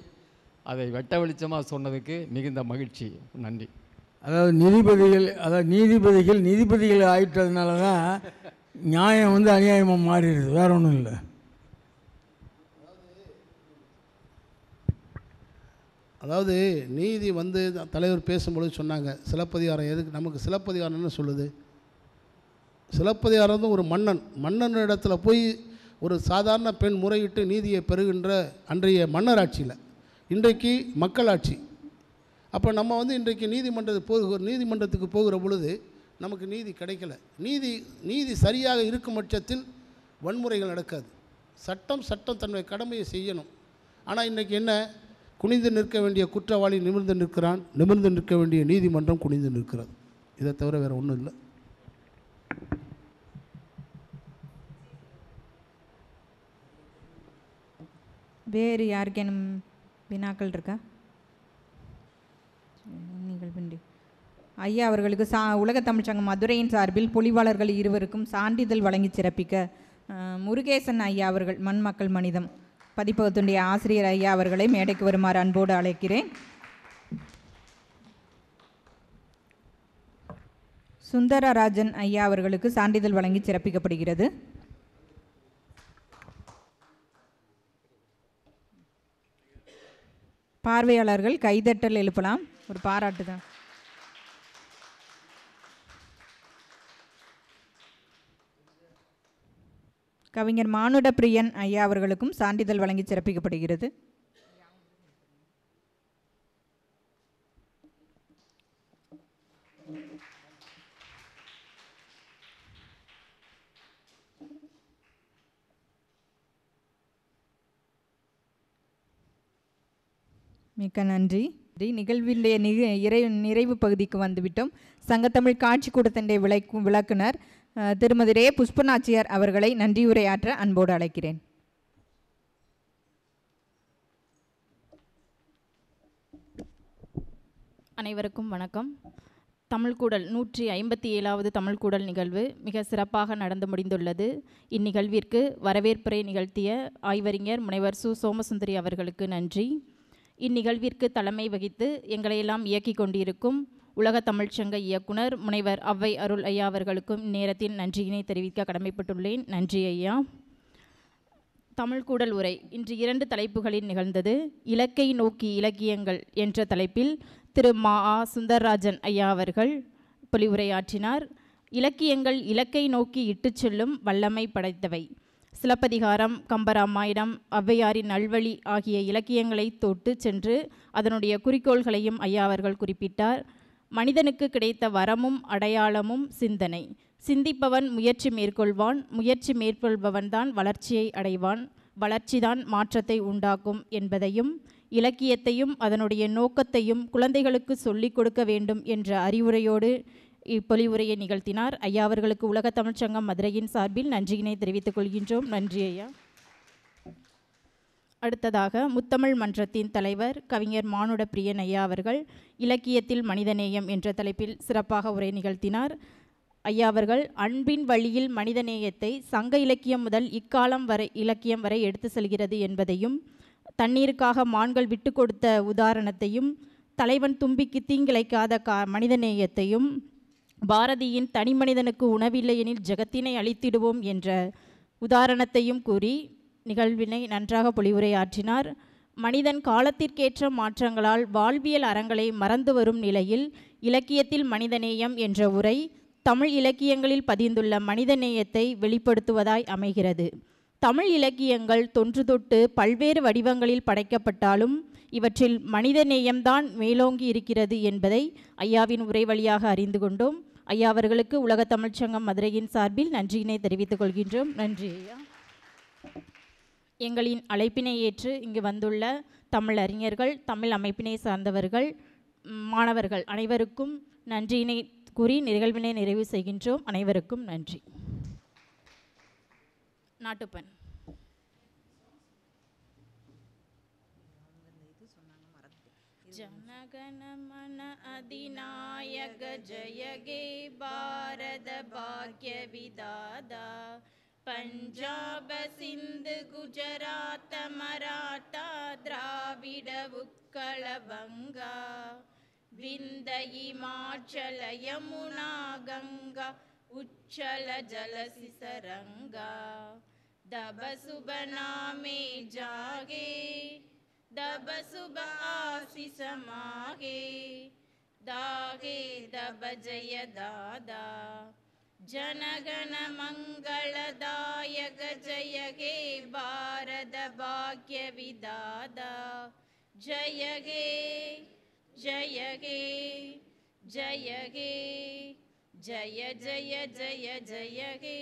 அதை வெட்ட வெளிச்சமாக சொன்னதுக்கு மிகுந்த மகிழ்ச்சி. நன்றி. அதாவது நீதிபதிகள் ஆயிட்டதுனால தான் நியாயம் வந்து அநியாயமாக மாறிடுது, வேற ஒன்றும் இல்லை. அதாவது நீதி வந்து தலைவர் பேசும்பொழுது சொன்னாங்க, சிலப்பதிகாரம் எதுக்கு நமக்கு சிலப்பதிகாரம்னு சொல்லுது. சிலப்பதிகாரம் ஒரு மன்னன் இடத்துல போய் ஒரு சாதாரண பெண் முறையிட்டு நீதியை பெறுகின்ற அன்றைய மன்னராட்சியில், இன்றைக்கு மக்களாட்சி. அப்போ நம்ம வந்து இன்றைக்கு நீதிமன்றத்துக்கு போகிற பொழுது நமக்கு நீதி கிடைக்கல. நீதி சரியாக இருக்கும் பட்சத்தில் வன்முறைகள் நடக்காது. சட்டம் தன்னுடைய கடமையை செய்யணும். ஆனால் இன்றைக்கி என்ன, குனிந்து நிற்க வேண்டிய குற்றவாளி நிமிர்ந்து நிற்கிறான், நிமிர்ந்து நிற்க வேண்டிய நீதிமன்றம் குனிந்து நிற்கிறது. இதை தவிர வேறு ஒன்றும் இல்லை. வேறு யாருக்கேனும் வினாக்கள் இருக்கா? நிகழ்வின்றி ஐயா அவர்களுக்கு உலகத் தமிழ்ச் சங்கம் மதுரையின் சார்பில் பொலிவாளர்கள் இருவருக்கும் சான்றிதழ் வழங்கி சிறப்பிக்க முருகேசன் ஐயா அவர்கள் மண்மக்கள் மனிதம் பதிப்பகத்துடைய ஆசிரியர் ஐயா அவர்களை மேடைக்கு வருமாறு அன்போடு அழைக்கிறேன். சுந்தரராஜன் ஐயா அவர்களுக்கு சான்றிதழ் வழங்கி சிறப்பிக்கப்படுகிறது. பார்வையாளர்கள் கைதட்டல் எழுப்பலாம், ஒரு பாராட்டு தான். கவிஞர் மானுட பிரியன் ஐயா அவர்களுக்கும் சான்றிதழ் வழங்கி சிறப்பிக்கப்படுகிறது. மிக்க நன்றி. நிகழ்வினுடைய நிறைவு பகுதிக்கு வந்துவிட்டோம். சங்கத்தமிழ் காட்சி கூட்டத்தினுடைய விளக்குனர் திருமதி ரே புஷ்பநாச்சியார் அவர்களை நன்றியுரையாற்ற அன்போடு அழைக்கிறேன். அனைவருக்கும் வணக்கம். தமிழ்கூடல் 157வது தமிழ்கூடல் நிகழ்வு மிக சிறப்பாக நடந்து முடிந்துள்ளது. இந்நிகழ்விற்கு வரவேற்புரை நிகழ்த்திய ஆய்வறிஞர் முனைவர் சு சோமசுந்தரி அவர்களுக்கு நன்றி. இந்நிகழ்விற்கு தலைமை வகித்து எங்களையெல்லாம் இயக்கிக் கொண்டிருக்கும் உலக தமிழ்ச்சங்க இயக்குனர் முனைவர் அவ்வை அருள் ஐயா அவர்களுக்கும் இந்நேரத்தில் நன்றியினை தெரிவிக்க கடமைப்பட்டுள்ளேன். நன்றி ஐயா. தமிழ்கூடல் உரை இன்று 2 தலைப்புகளில் நிகழ்ந்தது. இலக்கை நோக்கி இலக்கியங்கள் என்ற தலைப்பில் திரு மா சுந்தரராஜன் ஐயா அவர்கள் பொலிவுரையாற்றினார். இலக்கியங்கள் இலக்கை நோக்கி இட்டுச் செல்லும் வல்லமை படைத்தவை. சிலப்பதிகாரம், கம்பராமாயணம், ஔவையாரின் நல்வழி ஆகிய இலக்கியங்களை தொட்டு சென்று அதனுடைய குறிக்கோள்களையும் ஐயா அவர்கள் குறிப்பிட்டார். மனிதனுக்கு கிடைத்த வரமும் அடையாளமும் சிந்தனை. சிந்திப்பவன் முயற்சி மேற்கொள்வான், முயற்சி மேற்கொள்பவன்தான் வளர்ச்சியை அடைவான், வளர்ச்சிதான் மாற்றத்தை உண்டாக்கும் என்பதையும் இலக்கியத்தையும் அதனுடைய நோக்கத்தையும் குழந்தைகளுக்கு சொல்லிக் கொடுக்க வேண்டும் என்ற அறிவுரையோடு இப்பொலிவுரையை நிகழ்த்தினார். ஐயா அவர்களுக்கு உலக தமிழ்ச்சங்கம் மதுரையின் சார்பில் நன்றியினை தெரிவித்துக் கொள்கின்றோம். நன்றி ஐயா. அடுத்ததாக முத்தமிழ் மன்றத்தின் தலைவர் கவிஞர் மானுட பிரியன் ஐயா அவர்கள் இலக்கியத்தில் மனிதநேயம் என்ற தலைப்பில் சிறப்பாக உரை நிகழ்த்தினார். ஐயா அவர்கள் அன்பின் வழியில் மனிதநேயத்தை சங்க இலக்கியம் முதல் இக்காலம் வரை இலக்கியம் வரை எடுத்து செல்கிறது என்பதையும், தண்ணீருக்காக மான்கள் விட்டு கொடுத்த உதாரணத்தையும், தலைவன் தும்பிக்கு தீங்கிழைக்காத மனிதநேயத்தையும், பாரதியின் தனி மனிதனுக்கு உணவில்லை எனில் ஜகத்தினை அழித்திடுவோம் என்ற உதாரணத்தையும் கூறி நிகழ்வினை நன்றாக பொலிவுரையாற்றினார். மனிதன் காலத்திற்கேற்ற மாற்றங்களால் வாழ்வியல் அறங்களை மறந்து வரும் நிலையில் இலக்கியத்தில் மனிதநேயம் என்ற உரை தமிழ் இலக்கியங்களில் பதிந்துள்ள மனித நேயத்தை வெளிப்படுத்துவதாய் அமைகிறது. தமிழ் இலக்கியங்கள் தொன்று தொட்டு பல்வேறு வடிவங்களில் படைக்கப்பட்டாலும் இவற்றில் மனித நேயம்தான் மேலோங்கி இருக்கிறது என்பதை ஐயாவின் உரை வழியாக அறிந்து கொண்டோம். ஐயா அவர்களுக்கு உலக தமிழ்ச்சங்கம் மதுரையின் சார்பில் நன்றியினை தெரிவித்துக் கொள்கின்றோம். நன்றி ஐயா. எங்களின் அழைப்பினை ஏற்று இங்கு வந்துள்ள தமிழ் அறிஞர்கள், தமிழ் அமைப்பினை சார்ந்தவர்கள், மாணவர்கள் அனைவருக்கும் நன்றியினை கூறி நிகழ்வினை நிறைவு செய்கின்றோம். அனைவருக்கும் நன்றி. நாட்டுப்பண். जनगणमन अधिनायक जय गे भारत भाग्य विदाता पंजाब सिंध गुजरात मराठा द्राविड उत्कल बंगा विंध्य हिमाचल यमुना गंगा उच्चल जलसिसरंगा दब सुब नामे जागे दब सुब आशीष मागे दागे दब जय दादा जनगण मंगलदायक जय गे भारत भाग्य विदाता जय गे जय गे जय गे जय जय जय जय गे।